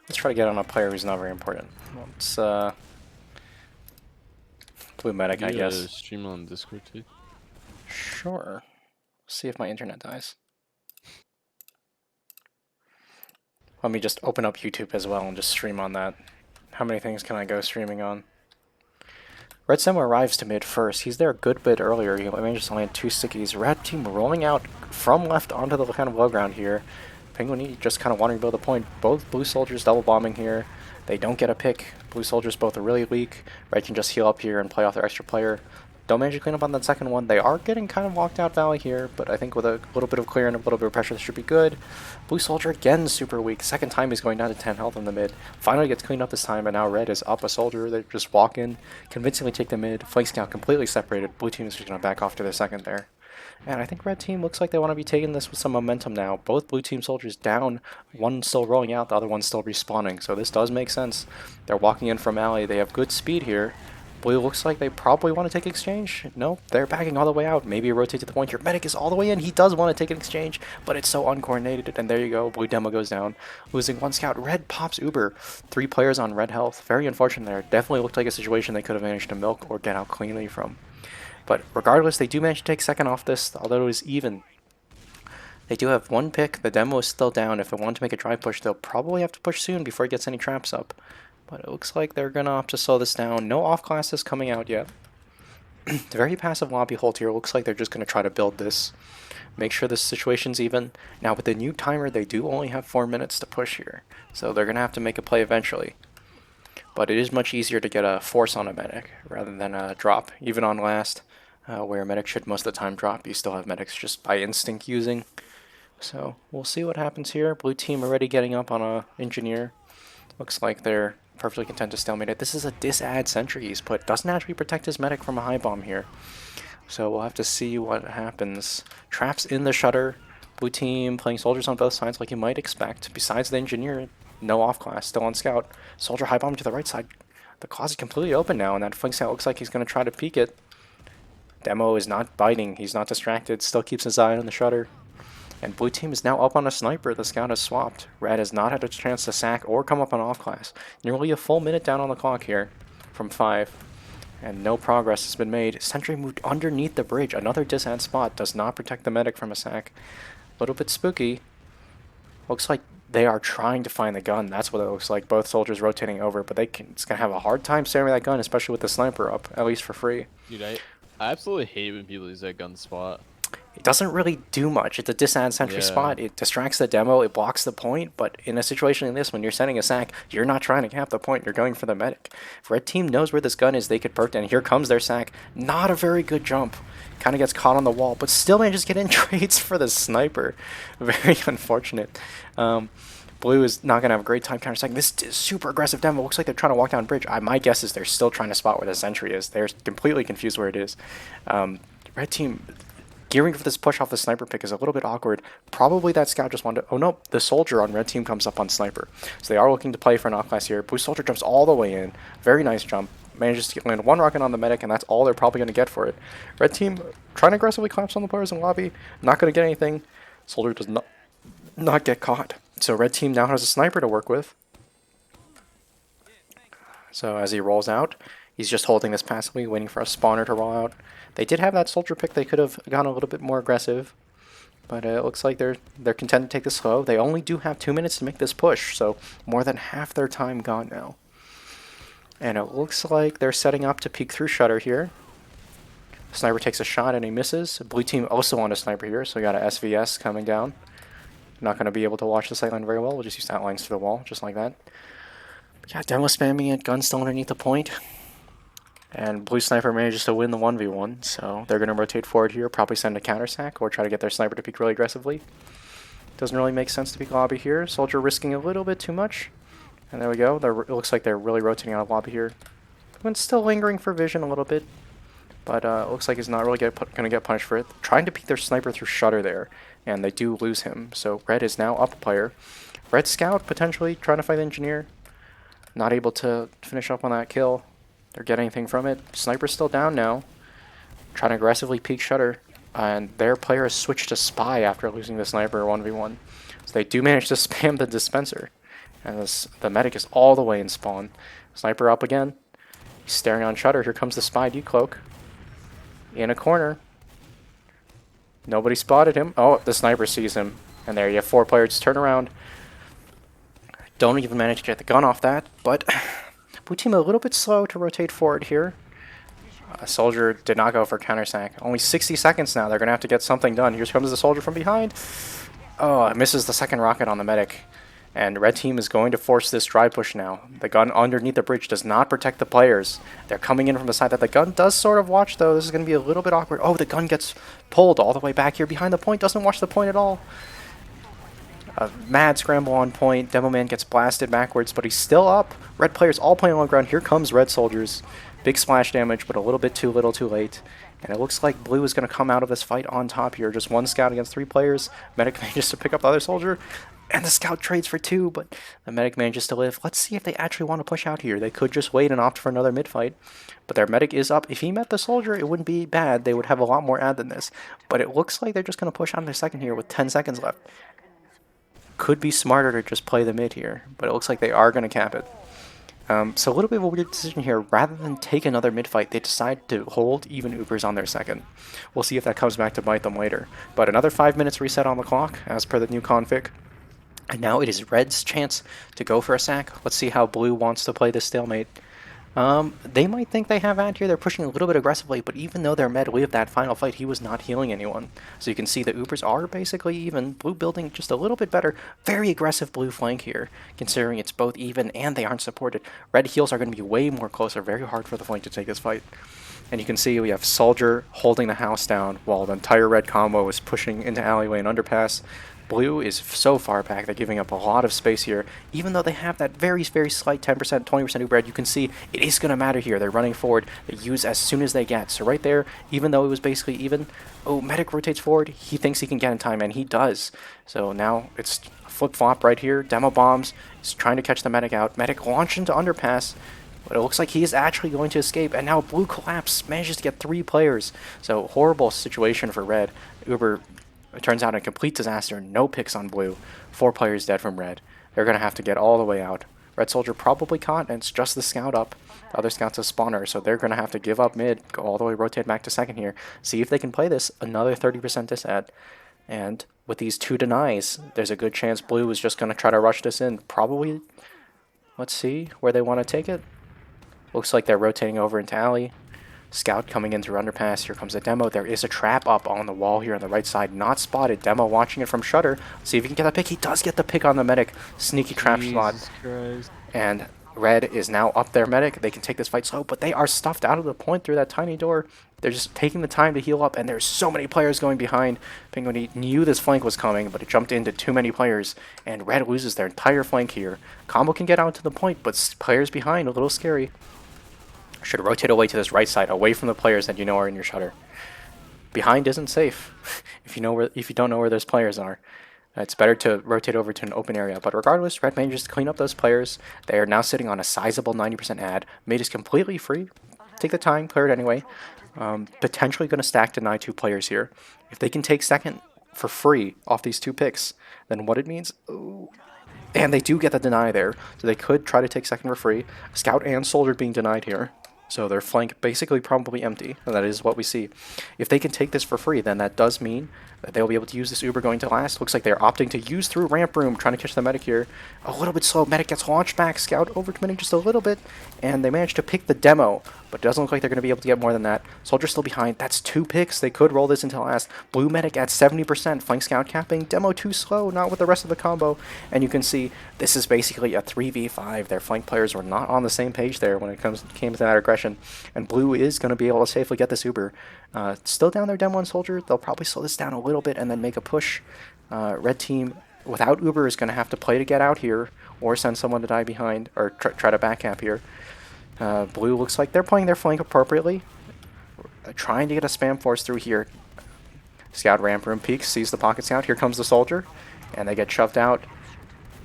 Let's try to get on a player who's not very important. Let's blue medic, I You guess. stream on Discord too? Sure. See if my internet dies. Let me just open up YouTube as well and just stream on that. How many things can I go streaming on? Red Samo arrives to mid first. He's there a good bit earlier. He manages to land 2 stickies. Red team rolling out from left onto the kind of low ground here. Penguin just kind of wandering below the point. Both blue soldiers double bombing here. They don't get a pick. Blue soldiers both are really weak. Red can just heal up here and play off their extra player. Don't manage to clean up on that second one. They are getting kind of walked out Valley here, but I think with a little bit of clear and a little bit of pressure, this should be good. Blue Soldier again super weak. Second time he's going down to 10 health in the mid. Finally gets cleaned up this time, and now Red is up a soldier. They just walk in, convincingly take the mid. Flank scout completely separated. Blue team is just going to back off to their second there. And I think Red team looks like they want to be taking this with some momentum now. Both blue team soldiers down, one still rolling out, the other one still respawning. So this does make sense. They're walking in from alley. They have good speed here. Blue looks like they probably want to take exchange. No, they're backing all the way out. Maybe rotate to the point. Your medic is all the way in. He does want to take an exchange, but it's so uncoordinated. And there you go. Blue demo goes down, losing one scout. Red pops Uber. 3 players on red health. Very unfortunate there. Definitely looked like a situation they could have managed to milk or get out cleanly from. But regardless, they do manage to take second off this, although it was even. They do have 1 pick. The demo is still down. If they want to make a drive push, they'll probably have to push soon before he gets any traps up. But it looks like they're going to opt to slow this down. No off classes coming out yet. The very passive lobby hold here. Looks like they're just going to try to build this. Make sure this situation's even. Now with the new timer, they do only have 4 minutes to push here. So they're going to have to make a play eventually. But it is much easier to get a force on a medic rather than a drop. Even on last, where a medic should most of the time drop, you still have medics just by instinct using. So we'll see what happens here. Blue team already getting up on a engineer. Looks like they're perfectly content to stalemate it. This is a disad sentry he's put. Doesn't actually protect his medic from a high bomb here. So we'll have to see what happens. Traps in the shutter. Blue team playing soldiers on both sides like you might expect. Besides the engineer, no off class, still on scout. Soldier high bomb to the right side. The closet completely open now, and that flank scout looks like he's going to try to peek it. Demo is not biting. He's not distracted. Still keeps his eye on the shutter. And blue team is now up on a sniper. The scout has swapped. Red has not had a chance to sack or come up on off class. Nearly a full minute down on the clock here from 5. And no progress has been made. Sentry moved underneath the bridge. Another disad spot. Does not protect the medic from a sack. A little bit spooky. Looks like they are trying to find the gun. That's what it looks like. Both soldiers rotating over. But it's going to have a hard time staring at that gun, especially with the sniper up, at least for free. Dude, I absolutely hate when people use that gun spot. It doesn't really do much. It's a disad sentry spot. It distracts the demo. It blocks the point. But in a situation like this, when you're sending a sack, you're not trying to cap the point. You're going for the medic. If Red team knows where this gun is, they could perk. And here comes their sack. Not a very good jump. Kind of gets caught on the wall, but still manages to get in trades for the sniper. Very unfortunate. Blue is not going to have a great time counter-sacking. This is super aggressive demo. Looks like they're trying to walk down bridge. My guess is they're still trying to spot where the sentry is. They're completely confused where it is. Red team gearing for this push off the sniper pick is a little bit awkward. Probably that scout just wanted to... Oh no, the soldier on red team comes up on sniper. So they are looking to play for an off class here. Blue soldier jumps all the way in. Very nice jump. Manages to land 1 rocket on the medic, and that's all they're probably going to get for it. Red team trying to aggressively collapse on the players in the lobby. Not going to get anything. Soldier does not get caught. So red team now has a sniper to work with. So as he rolls out, he's just holding this passively, waiting for a spawner to roll out. They did have that soldier pick. They could have gone a little bit more aggressive. But it looks like they're content to take this slow. They only do have 2 minutes to make this push, so more than half their time gone now. And it looks like they're setting up to peek through shutter here. Sniper takes a shot and he misses. Blue team also on a sniper here, so we got a SVS coming down. Not going to be able to watch the sightline very well. We'll just use that lines to the wall, just like that. Yeah, demo spamming it, gun still underneath the point. And blue sniper manages to win the 1v1, so they're going to rotate forward here, probably send a counter sack, or try to get their sniper to peek really aggressively. Doesn't really make sense to peek lobby here. Soldier risking a little bit too much. And there we go. It looks like they're really rotating out of lobby here. One's still lingering for vision a little bit, but it looks like he's not really going to get punished for it. Trying to peek their sniper through shutter there, and they do lose him. So red is now up a player. Red scout potentially trying to fight engineer. Not able to finish up on that kill. They're getting anything from it. Sniper's still down now. Trying to aggressively peek shutter. And their player has switched to spy after losing the sniper 1v1. So they do manage to spam the dispenser. And the medic is all the way in spawn. Sniper up again. He's staring on Shutter. Here comes the spy decloak. In a corner. Nobody spotted him. Oh, the sniper sees him. And there you have 4 players turn around. Don't even manage to get the gun off that, but blue team a little bit slow to rotate forward here. Soldier did not go for countersack. Only 60 seconds now. They're going to have to get something done. Here comes the soldier from behind. Oh, it misses the second rocket on the medic. And red team is going to force this dry push now. The gun underneath the bridge does not protect the players. They're coming in from the side that the gun does sort of watch, though. This is going to be a little bit awkward. Oh, the gun gets pulled all the way back here behind the point. Doesn't watch the point at all. A mad scramble on point. Demo Man gets blasted backwards, but he's still up. Red players all playing on the ground. Here comes red soldiers. Big splash damage, but a little bit too little too late. And it looks like blue is going to come out of this fight on top here. Just 1 scout against 3 players. Medic manages to pick up the other soldier. And the scout trades for 2, but the medic manages to live. Let's see if they actually want to push out here. They could just wait and opt for another mid-fight. But their medic is up. If he met the soldier, it wouldn't be bad. They would have a lot more ad than this. But it looks like they're just going to push on their second here with 10 seconds left. Could be smarter to just play the mid here, but it looks like they are going to cap it. So a little bit of a weird decision here. Rather than take another mid-fight, they decide to hold even Ubers on their second. We'll see if that comes back to bite them later. But another 5 minutes reset on the clock, as per the new config. And now it is red's chance to go for a sack. Let's see how blue wants to play this stalemate. They might think they have ad here. They're pushing a little bit aggressively, but even though their med lived that final fight, he was not healing anyone. So you can see the Ubers are basically even. Blue building just a little bit better. Very aggressive blue flank here, considering it's both even and they aren't supported. Red heals are going to be way more closer. Very hard for the flank to take this fight. And you can see we have Soldier holding the house down while the entire red combo is pushing into alleyway and underpass. Blue is so far back, they're giving up a lot of space here. Even though they have that very, very slight 10%, 20% Uber head, you can see it is going to matter here. They're running forward. They use as soon as they get. So right there, even though it was basically even, oh, medic rotates forward. He thinks he can get in time, and he does. So now it's flip-flop right here. Demo bombs. He's trying to catch the medic out. Medic launched into underpass. But it looks like he is actually going to escape, and now blue collapse manages to get 3 players. So horrible situation for red. Uber, it turns out, a complete disaster. No picks on blue. 4 players dead from red. They're going to have to get all the way out. Red soldier probably caught, and it's just the scout up. The other scout's a spawner, so they're going to have to give up mid, go all the way, rotate back to second here. See if they can play this. Another 30% disad. And with these 2 denies, there's a good chance blue is just going to try to rush this in. Probably, let's see where they want to take it. Looks like they're rotating over into alley. Scout coming in through underpass. Here comes a demo. There is a trap up on the wall here on the right side. Not spotted. Demo watching it from Shutter. See if he can get the pick. He does get the pick on the medic. Sneaky trap spot. Christ. And red is now up their medic. They can take this fight slow, but they are stuffed out of the point through that tiny door. They're just taking the time to heal up, and there's so many players going behind. Penguin knew this flank was coming, but it jumped into too many players, and red loses their entire flank here. Combo can get out to the point, but players behind, a little scary. Should rotate away to this right side, away from the players that you know are in your Shutter. Behind isn't safe if you don't know where those players are. It's better to rotate over to an open area. But regardless, red manages to clean up those players. They are now sitting on a sizable 90% ad. Mid is completely free. Take the time, clear it anyway. Potentially going to stack deny 2 players here. If they can take second for free off these 2 picks, then what it means... Ooh. And they do get the deny there, so they could try to take second for free. Scout and Soldier being denied here. So their flank basically probably empty, and that is what we see. If they can take this for free, then that does mean that they'll be able to use this Uber going to last. Looks like they're opting to use through ramp room, trying to catch the medic here. A little bit slow. Medic gets launched back. Scout overcommitting just a little bit, and they manage to pick the demo, but it doesn't look like they're going to be able to get more than that. Soldier still behind. That's 2 picks. They could roll this into last. Blue medic at 70%. Flank scout capping. Demo too slow, not with the rest of the combo. And you can see this is basically a 3v5. Their flank players were not on the same page there when it came to that aggression. And blue is going to be able to safely get this Uber. Still down their Demo and Soldier. They'll probably slow this down a little bit and then make a push. Red team, without Uber, is going to have to play to get out here or send someone to die behind or try to backcap here. Blue looks like they're playing their flank appropriately. Trying to get a spam force through here. Scout ramp room peeks, sees the pocket scout. Here comes the soldier. And they get shoved out.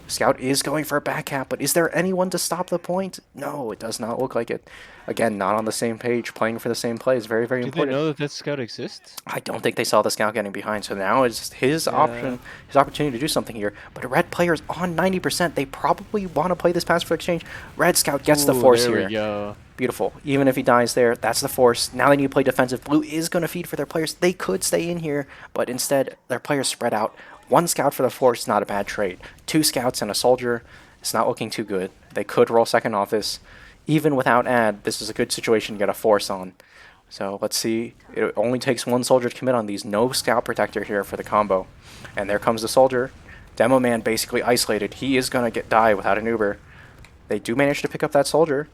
Scout is going for a back cap, but is there anyone to stop the point? No, it does not look like it. Again, not on the same page. Playing for the same play is very, very Do they important. know that that scout exists? I don't think they saw the scout getting behind, so now it's his option, his opportunity to do something here. But a red player's on 90%. They probably want to play this pass for exchange. Red scout gets the force there here. We go. Beautiful. Even if he dies there, that's the force. Now they need to play defensive. Blue is going to feed for their players. They could stay in here, but instead their players spread out. One scout for the force, not a bad trade. Two scouts and a soldier, it's not looking too good. They could roll second office. Even without ad, this is a good situation to get a force on. So let's see. It only takes one soldier to commit on these. No scout protector here for the combo. And there comes the soldier. Demo man basically isolated. He is going to die without an Uber. They do manage to pick up that soldier.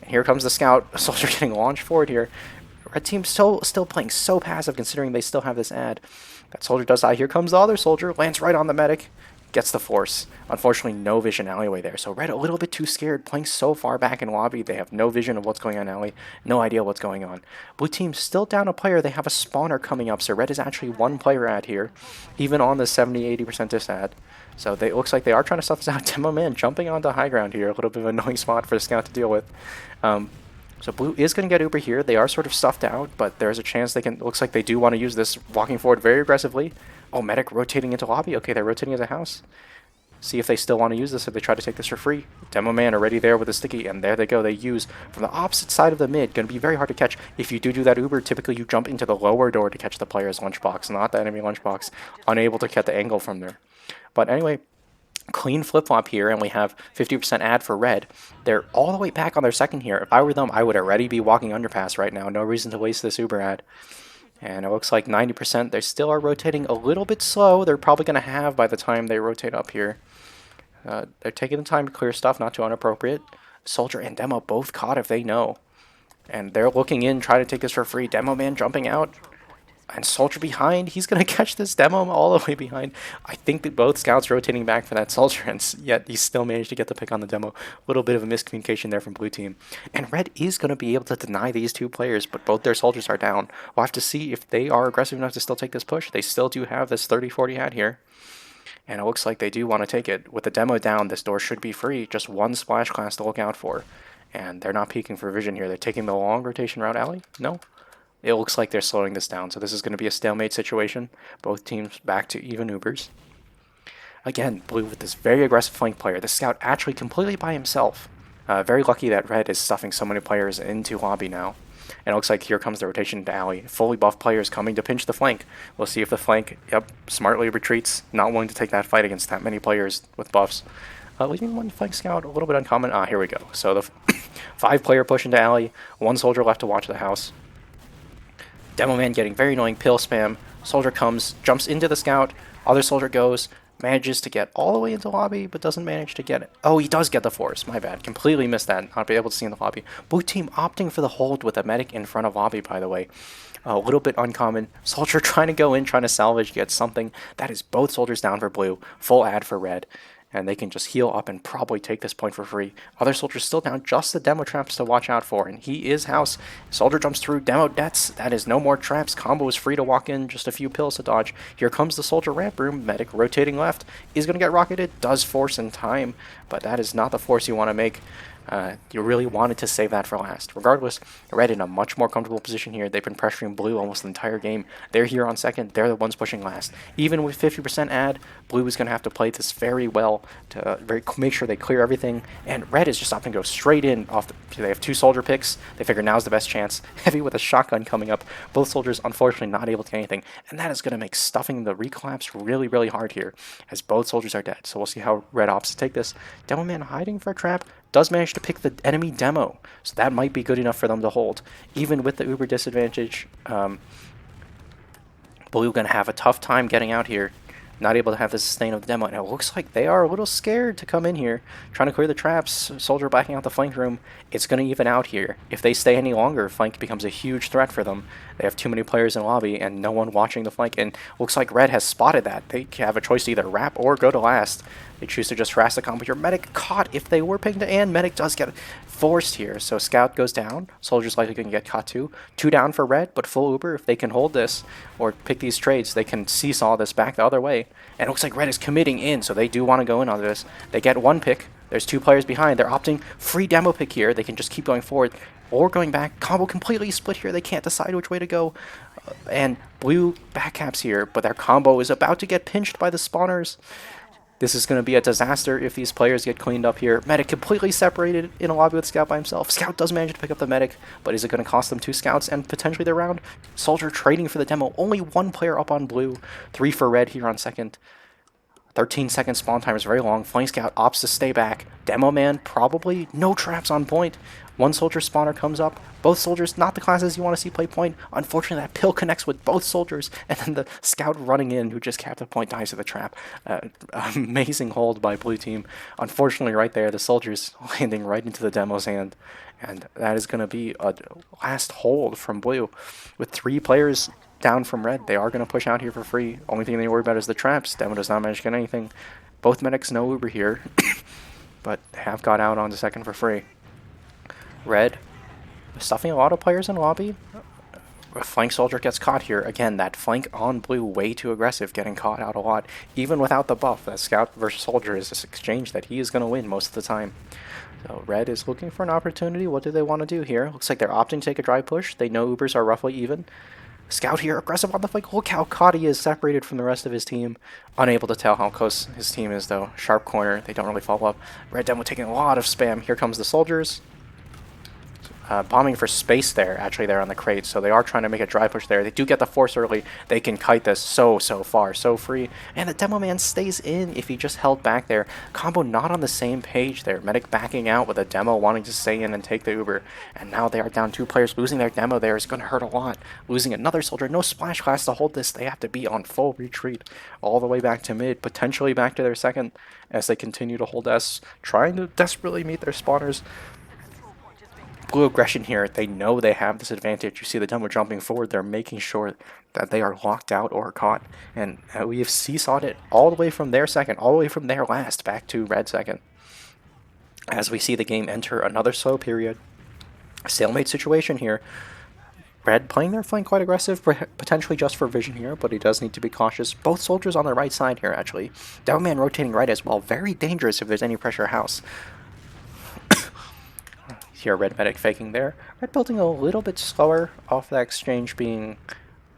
And here comes the scout. A soldier getting launched forward here. Red team's still playing so passive considering they still have this ad. That soldier does die. Here comes the other soldier. Lands right on the medic. Gets the force. Unfortunately, no vision alleyway there. So Red a little bit too scared, playing so far back in lobby. They have no vision of what's going on in alley. No idea what's going on. Blue team still down a player. They have a spawner coming up. So Red is actually one player ad here, even on the 70-80% dis ad. So it looks like they are trying to stuff this out. Demo man jumping onto high ground here. A little bit of an annoying spot for the scout to deal with. So Blue is going to get Uber here. They are sort of stuffed out, but there's a chance they can. Looks like they do want to use this, walking forward very aggressively. Oh, medic rotating into lobby. Okay, they're rotating into house. See if they still want to use this, if they try to take this for free. Demo man already there with a sticky, and there they go. They use from the opposite side of the mid. Going to be very hard to catch. If you do that Uber, typically you jump into the lower door to catch the player's lunchbox, not the enemy lunchbox. Unable to get the angle from there. But anyway, clean flip-flop here, and we have 50% ad for Red. They're all the way back on their second here. If I were them, I would already be walking underpass right now. No reason to waste this Uber ad. And it looks like 90%. They still are rotating a little bit slow. They're probably going to have by the time they rotate up here. They're taking the time to clear stuff, not too inappropriate. Soldier and Demo both caught if they know. And they're looking in, trying to take this for free. Demo man jumping out. And Soldier behind. He's going to catch this Demo all the way behind. I think that both scouts rotating back for that Soldier, and yet he still managed to get the pick on the Demo. A little bit of a miscommunication there from Blue Team. And Red is going to be able to deny these two players, but both their soldiers are down. We'll have to see if they are aggressive enough to still take this push. They still do have this 30-40 ad here. And it looks like they do want to take it. With the Demo down, this door should be free. Just one splash class to look out for. And they're not peeking for vision here. They're taking the long rotation route alley? No. It looks like they're slowing this down, so this is going to be a stalemate situation. Both teams back to even Ubers. Again, Blue with this very aggressive flank player. The scout actually completely by himself. Very lucky that Red is stuffing so many players into lobby now. And it looks like here comes the rotation into alley. Fully buffed players coming to pinch the flank. We'll see if the flank, smartly retreats. Not willing to take that fight against that many players with buffs. Leaving one flank scout a little bit uncommon. Here we go. So the 5-player push into alley. One soldier left to watch the house. Demo man getting very annoying pill spam. Soldier comes, jumps into the scout. Other soldier goes, manages to get all the way into lobby, but doesn't manage to get it. Oh, he does get the force. My bad. Completely missed that. Not be able to see in the lobby. Blue team opting for the hold with a medic in front of lobby, by the way. A little bit uncommon. Soldier trying to go in, trying to salvage, get something. That is both soldiers down for Blue. Full ad for Red. And they can just heal up and probably take this point for free. Other soldiers still down, just the Demo traps to watch out for. And he is house. Soldier jumps through, Demo deaths. That is no more traps. Combo is free to walk in, just a few pills to dodge. Here comes the soldier ramp room. Medic rotating left. Is going to get rocketed. Does force in time, but that is not the force you want to make. You really wanted to save that for last. Regardless, Red in a much more comfortable position here. They've been pressuring Blue almost the entire game. They're here on second. They're the ones pushing last. Even with 50% ad, Blue is going to have to play this very well to make sure they clear everything. And Red is just opting to go straight in. They have 2 soldier picks. They figure now's the best chance. Heavy with a shotgun coming up. Both soldiers unfortunately not able to get anything. And that is going to make stuffing the recollapse really, really hard here, as both soldiers are dead. So we'll see how Red opts to take this. Demo man hiding for a trap. Does manage to pick the enemy Demo, so that might be good enough for them to hold. Even with the Uber disadvantage, Blue going to have a tough time getting out here. Not able to have the sustain of the Demo, and it looks like they are a little scared to come in here. Trying to clear the traps, soldier backing out the flank room. It's going to even out here. If they stay any longer, flank becomes a huge threat for them. They have too many players in lobby and no one watching the flank. And looks like Red has spotted that. They have a choice to either wrap or go to last. They choose to just harass the combo here. Medic caught if they were pinged, and Medic does get forced here. So Scout goes down. Soldier's likely going to get caught too. 2 down for Red, but full Uber. If they can hold this or pick these trades, they can seesaw this back the other way. And it looks like Red is committing in, so they do want to go in on this. They get 1 pick. There's 2 players behind. They're opting free demo pick here. They can just keep going forward or going back. Combo completely split here. They can't decide which way to go. And blue backcaps here, but their combo is about to get pinched by the spawners. This is going to be a disaster if these players get cleaned up here. Medic completely separated in a lobby with Scout by himself. Scout does manage to pick up the Medic, but is it going to cost them 2 Scouts and potentially their round? Soldier trading for the demo. Only 1 player up on blue. 3 for Red here on second. 13-second spawn time is very long. Flank Scout opts to stay back. Demo Man probably no traps on point. 1 soldier spawner comes up. Both soldiers, not the classes you want to see play point. Unfortunately, that pill connects with both soldiers, and then the Scout running in, who just capped the point, dies to the trap. Amazing hold by blue team. Unfortunately, right there, the soldiers landing right into the demo's hand, and that is going to be a last hold from blue. With 3 players down from Red, they are going to push out here for free. Only thing they worry about is the traps. Demo does not manage to get anything. Both medics no Uber here, but have got out onto second for free. Red stuffing a lot of players in lobby. A flank soldier gets caught here. Again, that flank on blue way too aggressive, getting caught out a lot. Even without the buff, that Scout versus soldier is this exchange that he is going to win most of the time. So Red is looking for an opportunity. What do they want to do here? Looks like they're opting to take a dry push. They know Ubers are roughly even. Scout here, aggressive on the flank. Look how caught he is, separated from the rest of his team. Unable to tell how close his team is, though. Sharp corner. They don't really follow up. Red Demo taking a lot of spam. Here comes the soldiers. Bombing for space there, actually, there on the crate, so they are trying to make a dry push there. They do get the force early. They can kite this so far, so free. And the Demo Man stays in if he just held back there. Combo not on the same page there. Medic backing out with a Demo wanting to stay in and take the Uber. And now they are down 2 players. Losing their Demo there is going to hurt a lot. Losing another soldier. No splash class to hold this. They have to be on full retreat all the way back to mid, potentially back to their second as they continue to hold S, trying to desperately meet their spawners. Blue aggression here. They know they have this advantage. You see the Demo jumping forward. They're making sure that they are locked out or caught. And we have seesawed it all the way from their second, all the way from their last, back to Red second. As we see the game enter another slow period. Stalemate situation here. Red playing their flank quite aggressive, potentially just for vision here, but he does need to be cautious. Both soldiers on the right side here, actually. Demo Man rotating right as well. Very dangerous if there's any pressure house. Here, Red Medic faking there. Red building a little bit slower off that exchange being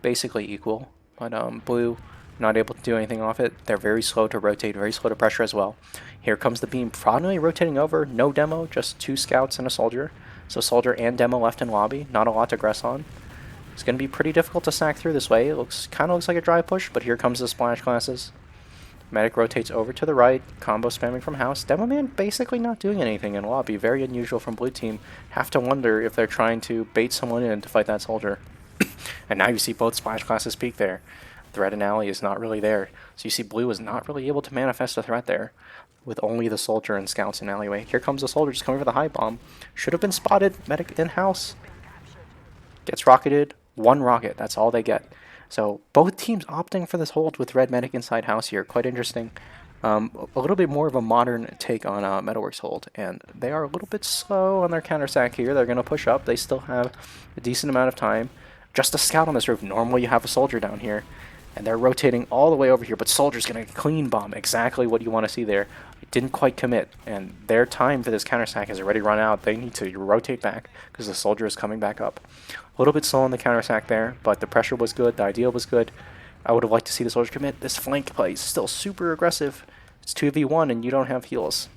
basically equal, but Blue not able to do anything off it. They're very slow to rotate, very slow to pressure as well. Here comes the beam, probably rotating over. No Demo, just 2 Scouts and a soldier. So soldier and Demo left in lobby. Not a lot to aggress on. It's going to be pretty difficult to snack through this way. It kind of looks like a dry push, but here comes the splash classes. Medic rotates over to the right, combo spamming from house. Demo Man basically not doing anything in lobby. Very unusual from blue team. Have to wonder if they're trying to bait someone in to fight that soldier. And now you see both splash classes peek there. Threat in alley is not really there. So you see blue is not really able to manifest a threat there with only the soldier and scouts in alleyway. Here comes the soldier just coming for the high bomb. Should have been spotted. Medic in house. Gets rocketed. 1 rocket. That's all they get. So both teams opting for this hold with Red Medic inside house here. Quite interesting. A little bit more of a modern take on Metalworks hold. And they are a little bit slow on their counter sack here. They're going to push up. They still have a decent amount of time. Just a scout on this roof. Normally you have a soldier down here. And they're rotating all the way over here. But soldier's going to clean bomb. Exactly what you want to see there. It didn't quite commit. And their time for this counter sack has already run out. They need to rotate back because the soldier is coming back up. A little bit slow on the counter sack there, but the pressure was good, the idea was good. I would have liked to see the soldier commit. This flank play is still super aggressive. It's 2v1 and you don't have heals.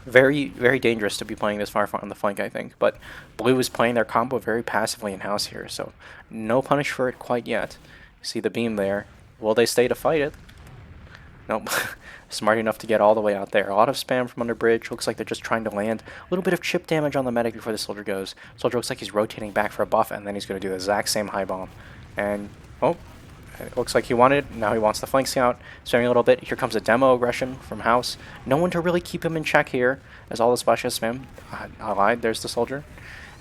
Very, very dangerous to be playing this far on the flank, I think. But blue is playing their combo very passively in-house here, so no punish for it quite yet. You see the beam there. Will they stay to fight it? Nope. Smart enough to get all the way out there. A lot of spam from under bridge. Looks like they're just trying to land. A little bit of chip damage on the medic before the soldier goes. Soldier looks like he's rotating back for a buff, and then he's going to do the exact same high bomb. And, oh, it looks like he wanted. Now he wants the flank scout. Spamming a little bit. Here comes a Demo aggression from house. No one to really keep him in check here, as all the splashes spam. I lied. There's the soldier.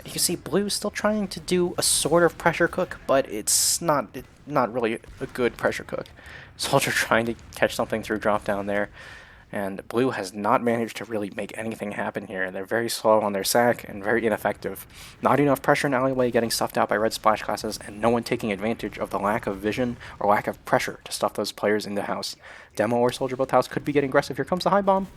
You can see Blue still trying to do a sort of pressure cook, but it's not really a good pressure cook. Soldier trying to catch something through drop down there, and Blue has not managed to really make anything happen here. They're very slow on their sack and very ineffective. Not enough pressure in alleyway, getting stuffed out by red splash classes, and no one taking advantage of the lack of vision or lack of pressure to stuff those players in the house. Demo or Soldier Both House could be getting aggressive. Here comes the high bomb.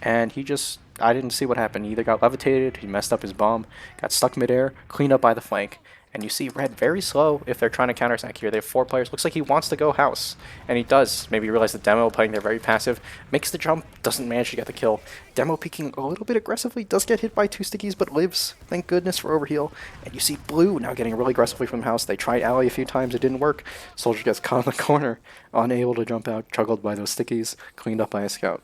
And he just, I didn't see what happened. He either got levitated, he messed up his bomb, got stuck midair, cleaned up by the flank. And you see Red very slow if they're trying to counter sack here. They have 4 players. Looks like he wants to go house. And he does. Maybe realize the Demo playing there very passive. Makes the jump, doesn't manage to get the kill. Demo peeking a little bit aggressively, does get hit by 2 stickies, but lives. Thank goodness for overheal. And you see Blue now getting really aggressively from house. They tried alley a few times, it didn't work. Soldier gets caught in the corner, unable to jump out, juggled by those stickies, cleaned up by a scout.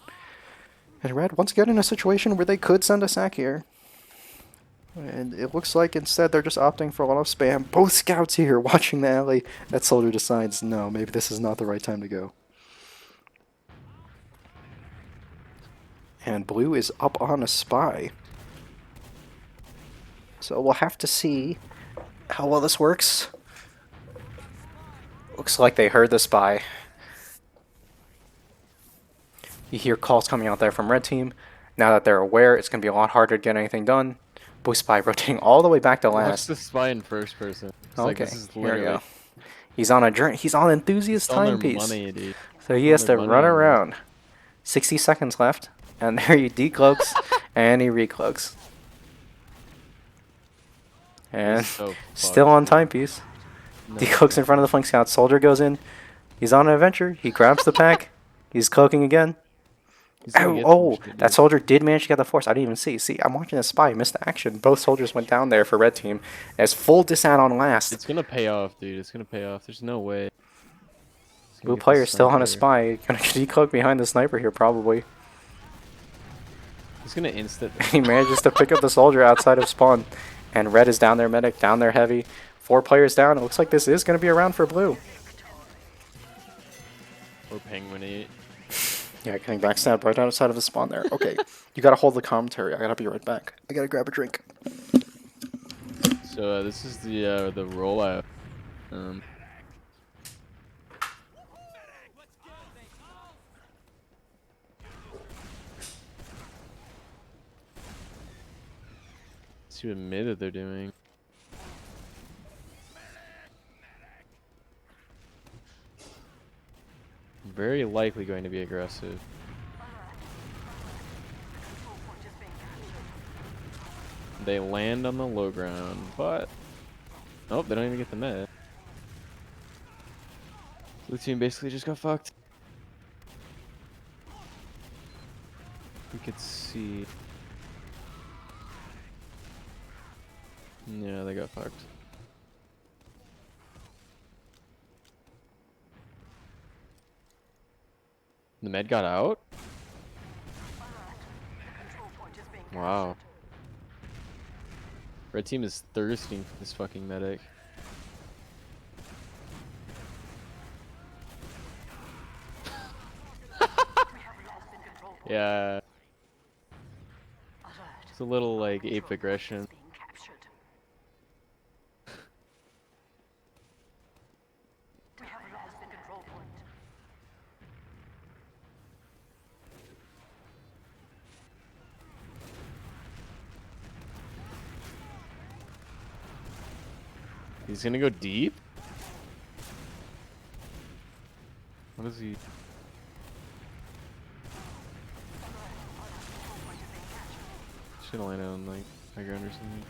And Red once again in a situation where they could send a sack here. And it looks like instead they're just opting for a lot of spam. Both scouts here watching the alley. That Soldier decides, no, maybe this is not the right time to go. And Blue is up on a spy. So we'll have to see how well this works. Looks like they heard the spy. You hear calls coming out there from Red Team. Now that they're aware, it's going to be a lot harder to get anything done. Blue Spy rotating all the way back to Watch last. the spy in first person. It's Okay, like, this is here we literally go. He's on a journey. He's on enthusiast on their timepiece. money, dude. So he On has to their money run on this. around. 60 seconds left. And there he decloaks and he recloaks. And So still fucked, on dude. timepiece. No. Decloaks in front of the flank scout. Soldier goes in. He's on an adventure. He grabs the pack. He's cloaking again. He's gonna Ow, get oh, some shit, that dude. soldier did manage to get the force. I didn't even see. See, I'm watching the spy. Missed the action. Both soldiers went down there for Red Team. As full disad on last. It's gonna pay off, dude. It's gonna pay off. There's no way. He's gonna Blue get the player still on a sniper. spy. Gonna decloak behind the sniper here, probably. He's gonna instant. He manages to pick up the soldier outside of spawn. And Red is down there, medic, down there heavy. 4 players down. It looks like this is going to be a round for Blue. Or penguin 8. Yeah, getting backstab right outside of the spawn there. Okay, you got to hold the commentary. I got to be right back. I got to grab a drink. So this is the rollout. See what mid that they're doing. Very likely going to be aggressive. They land on the low ground, but nope, they don't even get the med. Blue team basically just got fucked. We could see. Yeah, they got fucked. The med got out? Wow. Red team is thirsting for this fucking medic. Yeah. It's a little like ape aggression. He's gonna go deep? What is he? Should have landed on like high ground or something.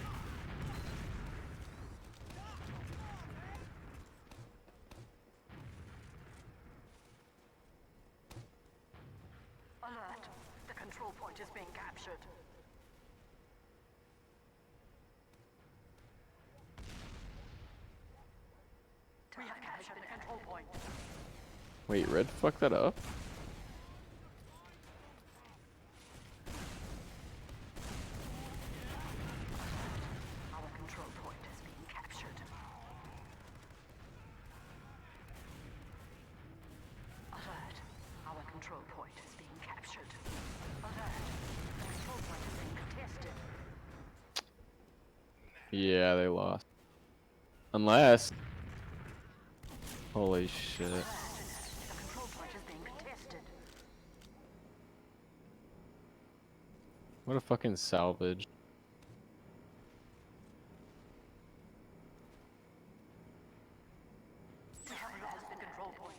Alert! The control point is being captured. We have captured the control point. Wait, red fucked that up? Our control point is being captured. Alert! Our control point is being captured. Alert! The control point is being contested. Yeah, they lost. Unless. Holy shit. The control point is being contested. What a fucking salvage. We have lost the control point.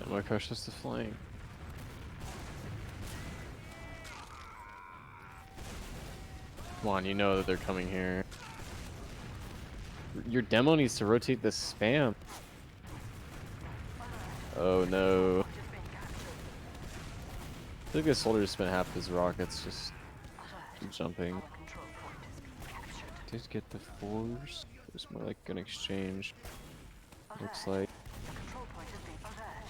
My crush is the flank. Come on, you know that they're coming here. Your demo needs to rotate the spam. Oh no. Point is being captured. I think this soldier spent half his rockets just Alert. jumping. Our control point is being captured. Did get the force? It was more like an exchange. Looks Alert. like. The control point is being alert.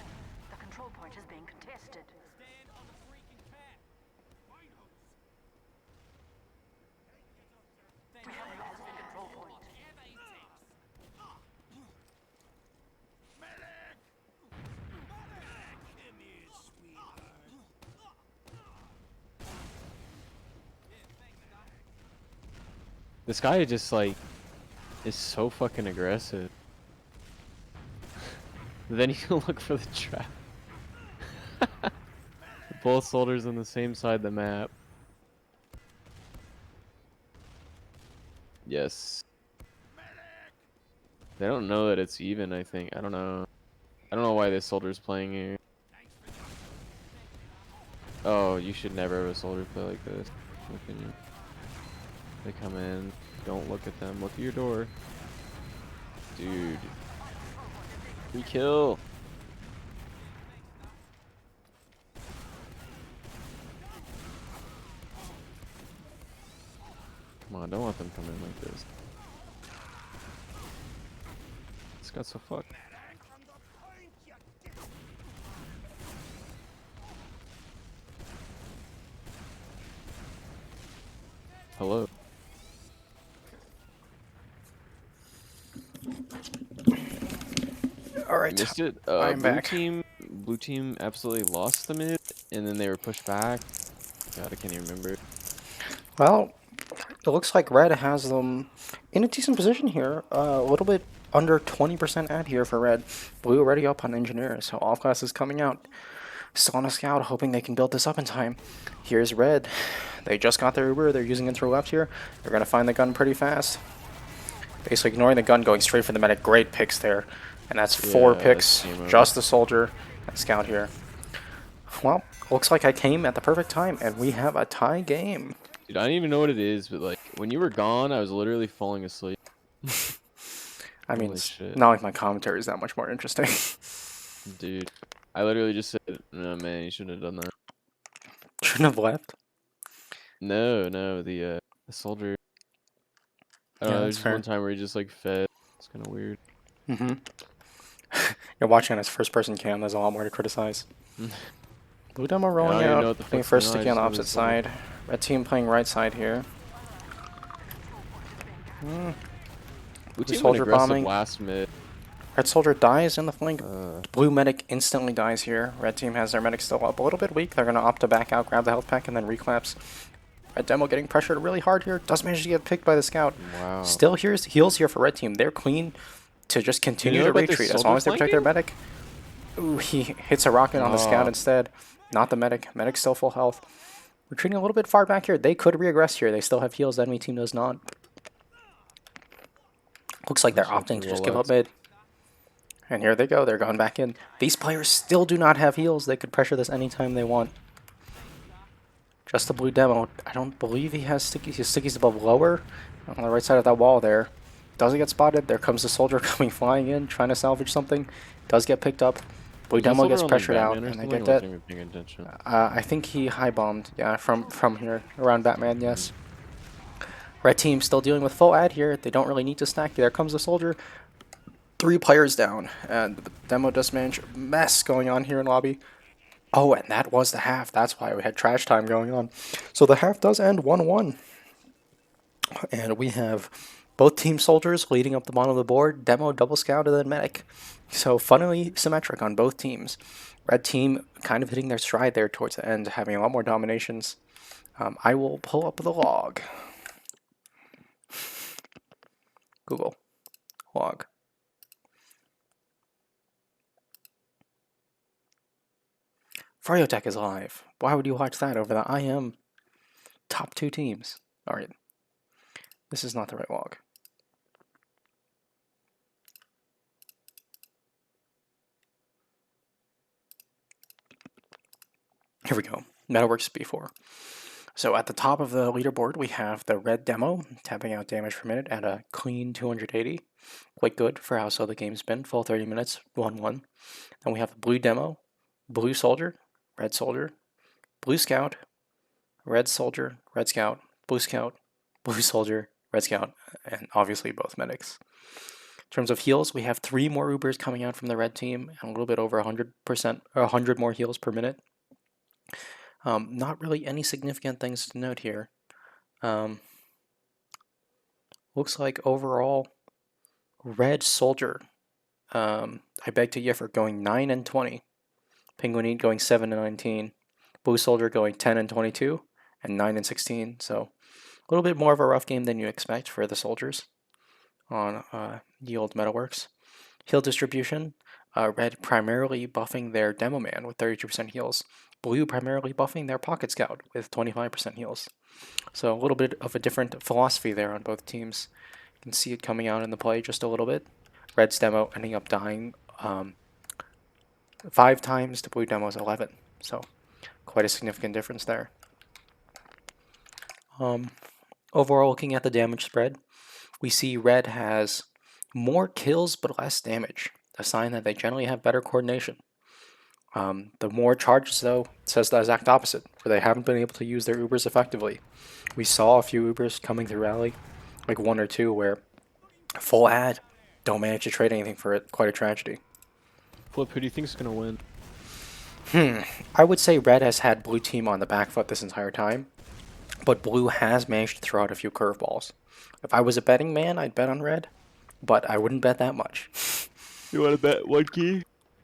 The control point is being contested. We have lost the control point. This guy just like is so fucking aggressive. Then you can look for the trap. Both soldiers on the same side of the map. Yes. They don't know that it's even, I think. I don't know. I don't know why this soldier's playing here. Oh, you should never have a soldier play like this. In my opinion. They come in. Don't look at them. Look at your door. Dude. Free kill. Come on, don't let them come in like this. This got so fucked. Hello. All right. Missed it. I'm back. Blue team absolutely lost the mid, and then they were pushed back. God, I can't even remember. Well, it looks like Red has them in a decent position here. A little bit under 20% ad here for Red. Blue already up on Engineer, so off class is coming out. Still on a scout, hoping they can build this up in time. Here's Red. They just got their Uber. They're using it through left here. They're going to find the gun pretty fast. Basically ignoring the gun, going straight for the medic. Great picks there. And that's 4 Yeah, picks. that's game over. Just the soldier and scout here. Well, looks like I came at the perfect time, and we have a tie game. Dude, I don't even know what it is, but like when you were gone, I was literally falling asleep. I mean, Holy it's shit. not like my commentary is that much more interesting. Dude, I literally just said, "No, man, you shouldn't have done that." Shouldn't have left. No, the soldier. I don't Yeah, know. that's There's just fair. one time where he just like fed. It's kind of weird. Mm-hmm. You're watching on his first-person cam. There's a lot more to criticize. Blue demo rolling don't even know out, what the playing fuck's first going sticky on, on I the just opposite know this side. Red team playing right side here. Blue Blue team soldier went aggressive bombing. last mid. Red soldier dies in the flank. Uh, Blue medic instantly dies here. Red team has their medic still up. A little bit weak. They're going to opt to back out, grab the health pack, and then reclaps. Red demo getting pressured really hard here. Does manage to get picked by the scout. wow. Still here's heals here for Red team. They're clean to just continue know to about this retreat as soldier long as they protect their flanking? medic. Ooh, he hits a rocket on the scout Oh. instead. Not the medic. Medic's still full health. Retreating a little bit far back here. They could regress here. They still have heals. The enemy team does not. Looks like they're That's opting to just actually give well up mid. And here they go. They're going back in. These players still do not have heals. They could pressure this anytime they want. Just the blue demo. I don't believe he has stickies. His stickies above lower on the right side of that wall there. Doesn't get spotted. There comes the soldier coming flying in, trying to salvage something. Does get picked up. Blue Is that demo soldier gets on, like, pressured out, Batman or and they something? get I dead. wasn't even paying attention. I think he high bombed. Yeah, from here around Batman. Yes. Red team still dealing with full ad here. They don't really need to stack. There comes the soldier. 3 players down, and the demo does manage mess going on here in lobby. Oh, and that was the half. That's why we had trash time going on. So the half does end 1-1. And we have both team soldiers leading up the bottom of the board. Demo, double scout, and then medic. So funnily symmetric on both teams. Red team kind of hitting their stride there towards the end, having a lot more dominations. I will pull up the log. Google. Log. Friotech is live. Why would you watch that over the IM top 2 teams? Alright. This is not the right log. Here we go. Metalworks B4. So at the top of the leaderboard, we have the red demo, tapping out damage per minute at a clean 280. Quite good for how slow the game's been. Full 30 minutes, 1-1. Then we have the blue demo, blue soldier, blue scout, red soldier, red scout, blue soldier, red scout, and obviously both medics. In terms of heals, we have 3 more Ubers coming out from the red team, and a little bit over 100%, or 100 more heals per minute. Not really any significant things to note here. Looks like overall, red soldier, I beg to differ, going 9-20. Penguin going 7-19. Blue soldier going 10-22 and 9-16. So a little bit more of a rough game than you expect for the soldiers on Yield Metalworks. Heal distribution, red primarily buffing their demo man with 32% heals. Blue primarily buffing their pocket scout with 25% heals. So a little bit of a different philosophy there on both teams. You can see it coming out in the play just a little bit. Red's demo ending up dying 5 times to blue demo's 11. So quite a significant difference there. Overall, looking at the damage spread, we see red has more kills but less damage, a sign that they generally have better coordination. The more charges, though, says the exact opposite, where they haven't been able to use their Ubers effectively. We saw a few Ubers coming through rally, like 1 or 2, where full ad don't manage to trade anything for it. Quite a tragedy. Flip, who do you think is going to win? I would say red has had blue team on the back foot this entire time, but blue has managed to throw out a few curveballs. If I was a betting man, I'd bet on red, but I wouldn't bet that much. You want to bet 1 key?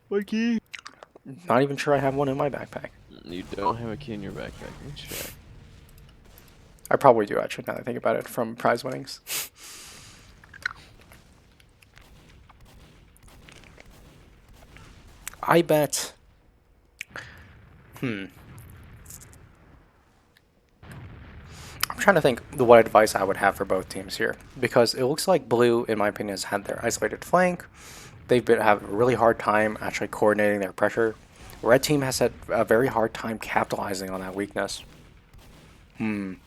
1 key? Not even sure I have one in my backpack. You don't have a key in your backpack. Let me check. I probably do, actually, now that I think about it, from prize winnings. I bet... I'm trying to think what advice I would have for both teams here, because it looks like blue, in my opinion, has had their isolated flank. They've been having a really hard time actually coordinating their pressure. Red team has had a very hard time capitalizing on that weakness. Not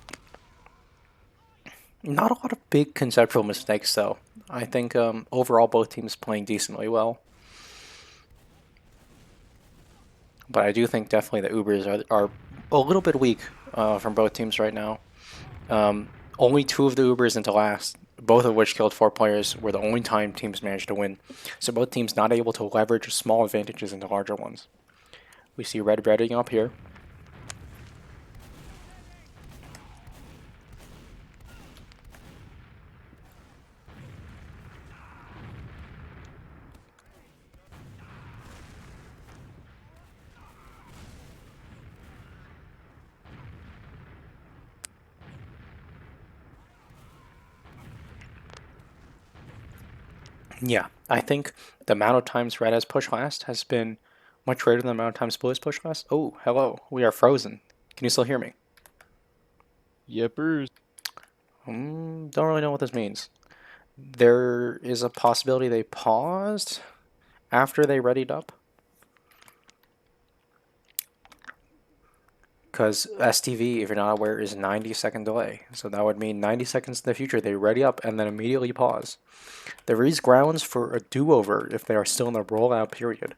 a lot of big conceptual mistakes, though. I think overall both teams playing decently well. But I do think definitely the Ubers are a little bit weak from both teams right now. Only 2 of the Ubers into last, both of which killed 4 players, were the only time teams managed to win. So both teams not able to leverage small advantages into larger ones. We see red readying up here. Yeah, I think the amount of times red has pushed last has been Much greater than the amount of times blue is pushed last. Oh, hello. We are frozen. Can you still hear me? Yepers. Don't really know what this means. There is a possibility they paused after they readied up. Because STV, if you're not aware, is 90-second delay. So that would mean 90 seconds in the future they ready up and then immediately pause. There is grounds for a do-over if they are still in the rollout period.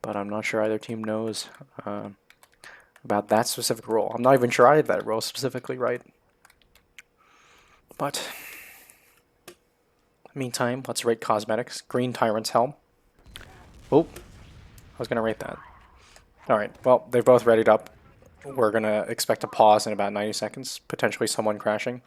But I'm not sure either team knows about that specific rule. I'm not even sure I had that rule specifically right. But meantime, let's rate cosmetics. Green Tyrant's Helm. Oh, I was going to rate that. Alright, well, they've both readied up. We're going to expect a pause in about 90 seconds, potentially someone crashing.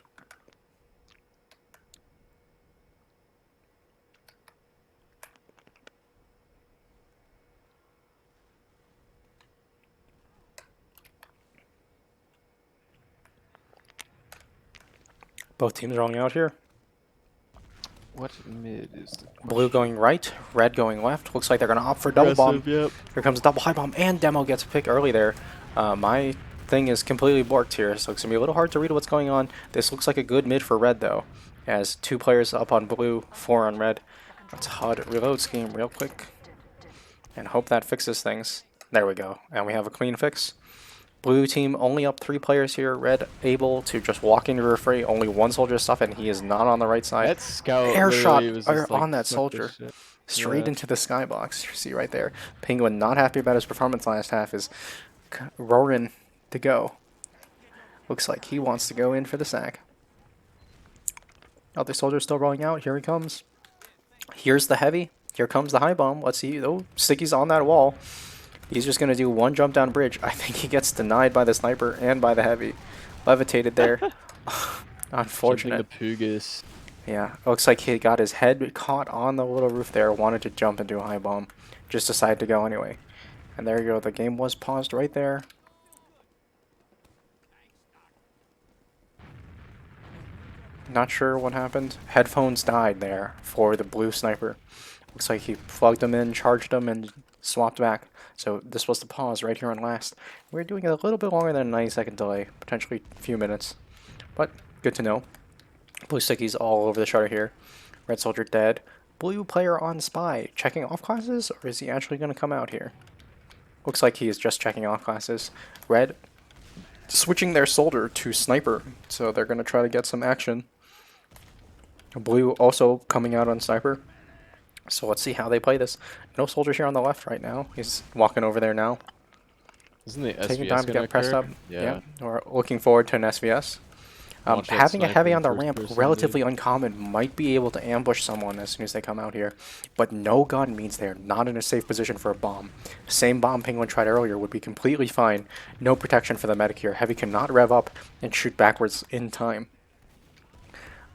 Both teams rolling out here. What mid is the Blue going right, red going left. Looks like they're going to opt for double bomb. Yep. Here comes a double high bomb, and Demo gets a pick early there. My thing is completely borked here, so it's going to be a little hard to read what's going on. This looks like a good mid for red, though. As 2 players up on blue, 4 on red. Let's HUD reload scheme real quick. And hope that fixes things. There we go. And we have a clean fix. Blue team only up 3 players here. Red able to just walk into a fray. Only 1 soldier stuff, and he is not on the right side. That scout Air shot literally was just like, on that "Fuck this soldier. shit." Straight Yeah. into the skybox. You see right there. Penguin not happy about his performance last half is roaring to go. Looks like he wants to go in for the sack. Other soldier still rolling out. Here he comes. Here's the heavy. Here comes the high bomb. Let's see. Oh, Sticky's on that wall. He's just going to do 1 jump down bridge. I think he gets denied by the sniper and by the heavy. Levitated there. Unfortunate. Jumping the Pugus. Yeah, looks like he got his head caught on the little roof there, wanted to jump into a high bomb, just decided to go anyway. And there you go, the game was paused right there. Not sure what happened. Headphones died there for the blue sniper. Looks like he plugged them in, charged them, and swapped back. So this was the pause right here on last. We're doing it a little bit longer than a 90-second delay, potentially a few minutes. But good to know. Blue Sticky's all over the shutter here. Red Soldier dead. Blue player on spy. Checking off classes, or is he actually going to come out here? Looks like he is just checking off classes. Red switching their soldier to sniper, so they're going to try to get some action. Blue also coming out on sniper. So let's see how they play this. No soldiers here on the left right now. He's walking over there now. Isn't the Taking SVS time to gonna get pressed occur? up. Yeah. We're looking forward to an SVS. Launch that Having a sniper heavy in on the first ramp, person, relatively dude. uncommon, might be able to ambush someone as soon as they come out here. But no gun means they're not in a safe position for a bomb. Same bomb Penguin tried earlier would be completely fine. No protection for the medic here. Heavy cannot rev up and shoot backwards in time.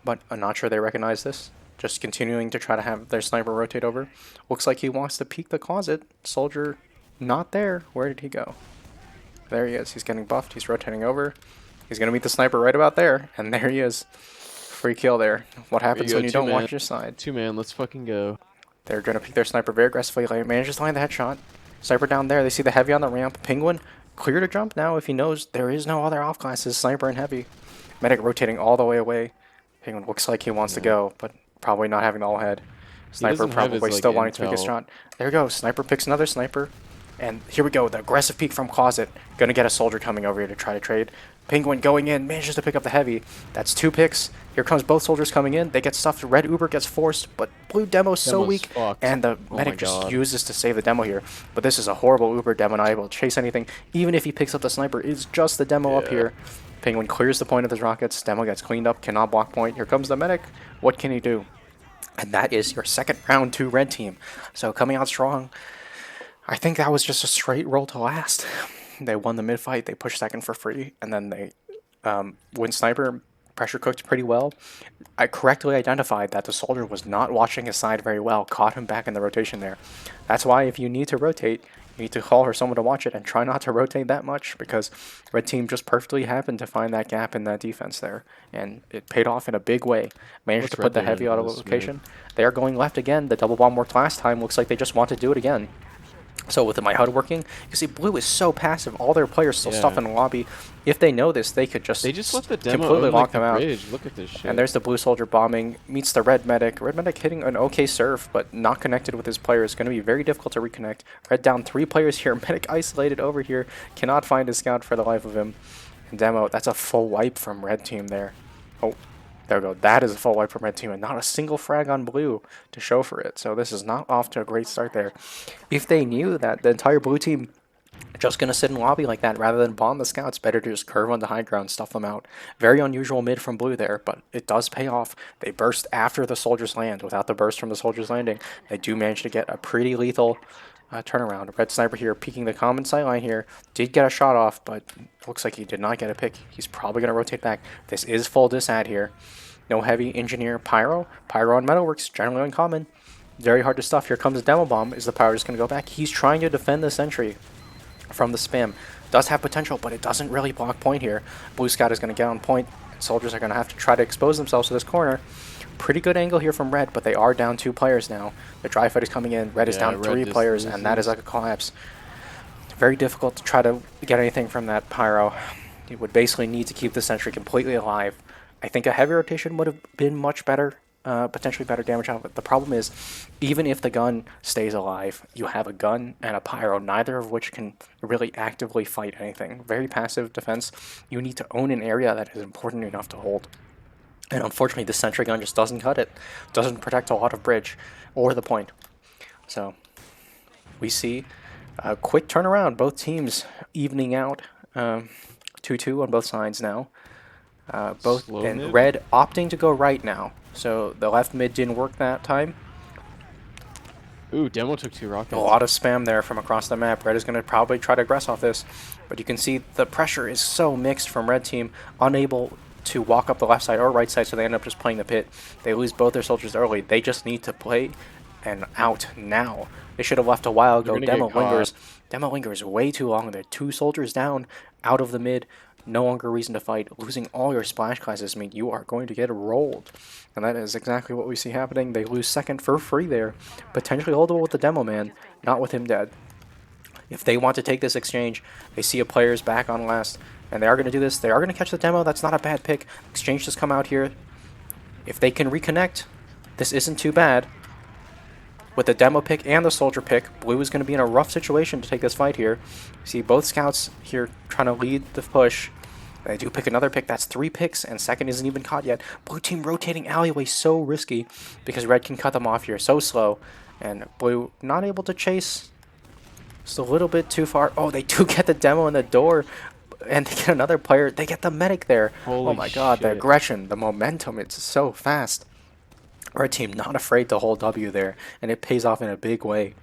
But I'm not sure they recognize this. Just continuing to try to have their sniper rotate over. Looks like he wants to peek the closet. Soldier not there. Where did he go? There he is. He's getting buffed. He's rotating over. He's going to meet the sniper right about there. And there he is. Free kill there. What happens go, when you don't 2-man. watch your side? 2-man, let's fucking go. They're going to pick their sniper very aggressively. Like, manages to land the headshot. Sniper down there. They see the heavy on the ramp. Penguin clear to jump now if he knows there is no other off classes. Sniper and heavy. Medic rotating all the way away. Penguin looks like he wants to go, but probably not having the all head. Sniper doesn't have his, probably like, still wanting to pick his intel. shot. There we go. Sniper picks another sniper. And here we go. The aggressive peek from closet. Gonna get a soldier coming over here to try to trade. Penguin going in. Manages to pick up the heavy. That's 2 picks. Here comes both soldiers coming in. They get stuffed. Red Uber gets forced. But blue Demo's so Demo's weak. fucked. And the Oh my medic just God. uses to save the Demo here. But this is a horrible Uber. Demo not able to chase anything. Even if he picks up the sniper, it's just the Demo up Yeah. here. Penguin clears the point of his rockets. Demo gets cleaned up. Cannot block point. Here comes the medic. What can he do? And that is your second round to red team. So coming out strong. I think that was just a straight roll to last. They won the mid fight. They pushed second for free. And then they win sniper. Pressure cooked pretty well. I correctly identified that the soldier was not watching his side very well. Caught him back in the rotation there. That's why if you need to rotate, you need to call for someone to watch it and try not to rotate that much, because red team just perfectly happened to find that gap in that defense there. And it paid off in a big way. Managed What's to red put the doing heavy in out of this location. They are going left again. The double bomb worked last time. Looks like they just want to do it again. So with my HUD working, you see blue is so passive. All their players still stuff Yeah. in the lobby. If they know this, they could just They just let the demo completely own lock like the them out. bridge. Look at this shit. And there's the blue soldier bombing, meets the red medic. Red medic hitting an okay serve, but not connected with his player. It's going to be very difficult to reconnect. Red down 3 players here. Medic isolated over here. Cannot find his scout for the life of him. And demo, that's a full wipe from red team there. Oh, there we go. That is a full wipe from red team, and not a single frag on blue to show for it. So this is not off to a great start there. If they knew that the entire blue team just going to sit in lobby like that rather than bomb the scouts, better to just curve on the high ground, stuff them out. Very unusual mid from blue there, but it does pay off. They burst after the soldiers land. Without the burst from the soldiers landing, they do manage to get a pretty lethal turnaround. Red sniper here peeking the common sightline here. Did get a shot off, but looks like he did not get a pick. He's probably going to rotate back. This is full disad here. No heavy engineer pyro. Pyro on metalworks, generally uncommon. Very hard to stuff. Here comes Demo Bomb. Is the pyro just going to go back? He's trying to defend the sentry from the spam. Does have potential, but it doesn't really block point here. Blue Scout is going to get on point. Soldiers are going to have to try to expose themselves to this corner. Pretty good angle here from red, but they are down 2 players now. The dry fight is coming in. Red is down Red 3 just players, and that is like a collapse. Very difficult to try to get anything from that pyro. You would basically need to keep the sentry completely alive. I think a heavy rotation would have been much better, potentially better damage output. The problem is, even if the gun stays alive, you have a gun and a pyro, neither of which can really actively fight anything. Very passive defense. You need to own an area that is important enough to hold. And unfortunately, the sentry gun just doesn't cut it. Doesn't protect a lot of bridge or the point. So we see a quick turnaround. Both teams evening out 2-2 on both sides now. Both Slow and mid. red opting to go right now. So the left mid didn't work that time. Ooh, demo took 2 rockets. A lot of spam there from across the map. Red is going to probably try to aggress off this. But you can see the pressure is so mixed from red team. Unable to walk up the left side or right side, so they end up just playing the pit. They lose both their soldiers early. They just need to play and out now. They should have left a while ago. You're gonna Demo get caught. lingers. Demo lingers way too long. They're 2 soldiers down out of the mid. No longer reason to fight. Losing all your splash classes mean you are going to get rolled. And that is exactly what we see happening. They lose second for free there. Potentially holdable with the demo man, not with him dead. If they want to take this exchange, they see a player's back on last, and they are going to do this. They are going to catch the demo. That's not a bad pick. Exchange just come out here. If they can reconnect, this isn't too bad. With the demo pick and the soldier pick, blue is going to be in a rough situation to take this fight here. You see both scouts here trying to lead the push. They do pick another pick. That's 3 picks, and second isn't even caught yet. Blue team rotating alleyway, so risky because red can cut them off here so slow. And blue not able to chase. Just a little bit too far. Oh, they do get the demo in the door, and they get another player. They get the medic there. Oh Holy my god, the shit. aggression, the momentum, it's so fast. Red team not afraid to hold W there, and it pays off in a big way.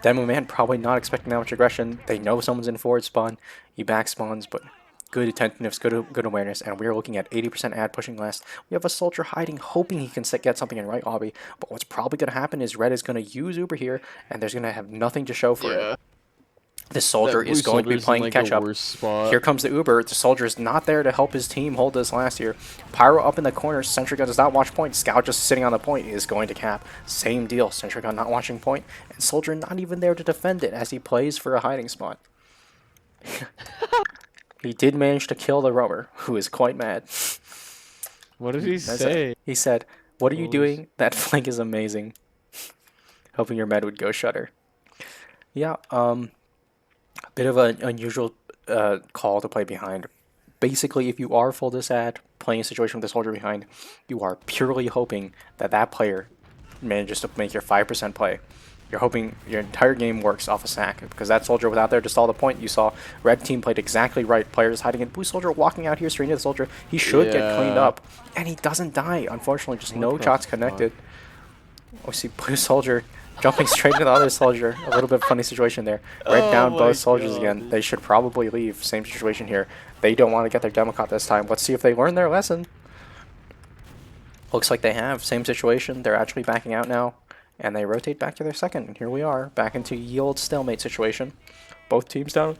Demo man probably not expecting that much aggression. They know someone's in forward spawn. He back spawns, but good attentiveness, good awareness, and we're looking at 80% ad pushing last. We have a soldier hiding, hoping he can get something in right lobby, but what's probably going to happen is red is going to use Uber here, and there's going to have nothing to show for it. This soldier is going to be playing catch up. Here comes the Uber. The soldier is not there to help his team hold this last year. Pyro up in the corner. Sentry Gun does not watch point. Scout just sitting on the point is going to cap. Same deal. Sentry Gun not watching point. And soldier not even there to defend it as he plays for a hiding spot. He did manage to kill the roamer, who is quite mad. What did he say? He said, "What are you Holy doing? That flank is amazing." Hoping your med would go shutter. Yeah, bit of an unusual call to play behind. Basically, if you are full disad, playing a situation with a soldier behind, you are purely hoping that that player manages to make your 5% play. You're hoping your entire game works off a sack, because that soldier was out there to stall the point. You saw red team played exactly right. Players hiding in. Blue soldier walking out here straight into the soldier. He should get cleaned up, and he doesn't die. Unfortunately, just no shots connected. We see blue soldier jumping straight into the other soldier. A little bit funny situation there. Red down both soldiers again. They should probably leave. Same situation here. They don't want to get their demo caught this time. Let's see if they learn their lesson. Looks like they have. Same situation. They're actually backing out now. And they rotate back to their second. And here we are. Back into ye old stalemate situation. Both teams down.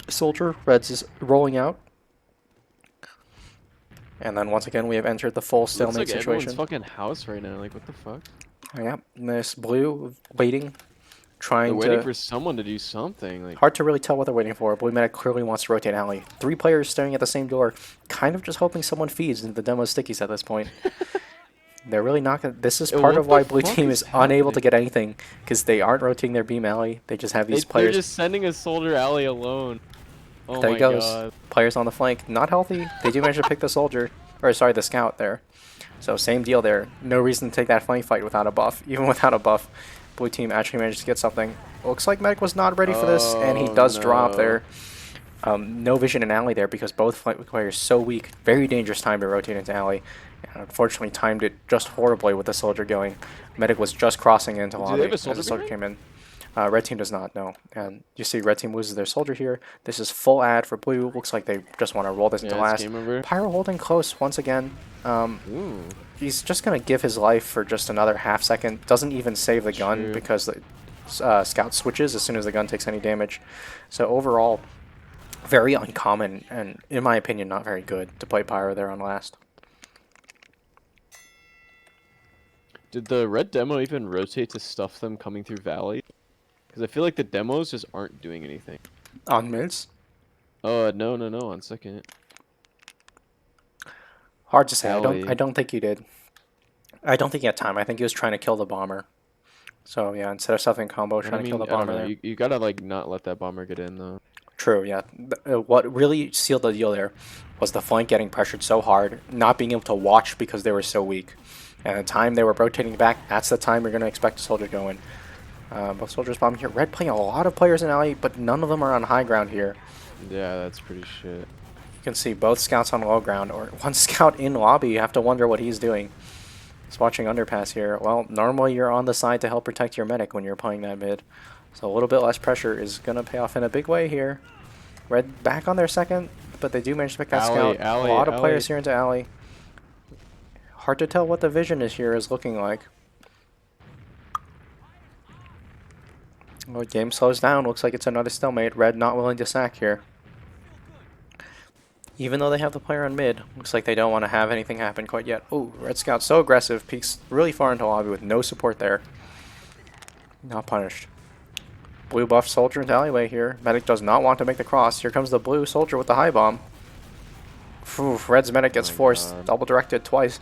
Soldier. Reds is rolling out. And then once again we have entered the full stalemate Looks like situation. everyone's fucking house right now. Like, what the fuck? Yeah, this blue waiting trying They're waiting to... for someone to do something. Like, Hard to really tell what they're waiting for. Blue Medic clearly wants to rotate alley. 3 players staring at the same door, kind of just hoping someone feeds into the demo stickies at this point. They're really not going to... This is Yo, part what of why the Blue fuck Team is is unable to happening? get anything, because they aren't rotating their beam alley. They just have these they're players... just sending a soldier alley alone. Oh There my he goes. god. Players on the flank. Not healthy. They do manage to pick the soldier. Or, sorry, the scout there. So, same deal there. No reason to take that flank fight without a buff. Even without a buff, Blue Team actually managed to get something. Looks like Medic was not ready for this, and he Oh, does drop no. there. No vision in alley there because both flank players so weak. Very dangerous time to rotate into alley. And unfortunately, timed it just horribly with the soldier going. Medic was just crossing into Do lobby they have a as the soldier soldier behind? came in. Red team does not, no. And you see red team loses their soldier here. This is full ad for blue. Looks like they just want to roll this into Yeah, it's last. game over. Pyro holding close once again. Ooh. He's just going to give his life for just another half second. Doesn't even save the gun True. because the scout switches as soon as the gun takes any damage. So overall, very uncommon and, in my opinion, not very good to play Pyro there on last. Did the red demo even rotate to stuff them coming through Valley? Because I feel like the demos just aren't doing anything. On mids? No, on second. Hard to say. Alley. I don't think he did. I don't think he had time. I think he was trying to kill the bomber. So yeah, instead of stuffing combo, And trying to kill the I don't bomber know. there. You gotta like not let that bomber get in though. True, yeah. What really sealed the deal there was the flank getting pressured so hard, not being able to watch because they were so weak. And the time they were rotating back, that's the time you're going to expect a soldier to go in. Both soldiers bombing here. Red playing a lot of players in alley, but none of them are on high ground here. Yeah, that's pretty shit. You can see both scouts on low ground, or one scout in lobby. You have to wonder what he's doing. He's watching underpass here. Well, normally you're on the side to help protect your medic when you're playing that mid. So a little bit less pressure is going to pay off in a big way here. Red back on their second, but they do manage to pick that Alley, scout. alley, A lot of alley. players here into alley. Hard to tell what the vision is here is looking like. Well, game slows down. Looks like it's another stalemate. Red not willing to sack here. Even though they have the player on mid, looks like they don't want to have anything happen quite yet. Oh, Red Scout so aggressive, peeks really far into lobby with no support there. Not punished. Blue buff soldier into alleyway here. Medic does not want to make the cross. Here comes the blue soldier with the high bomb. Phew, Red's medic gets Oh my forced, God. double directed twice.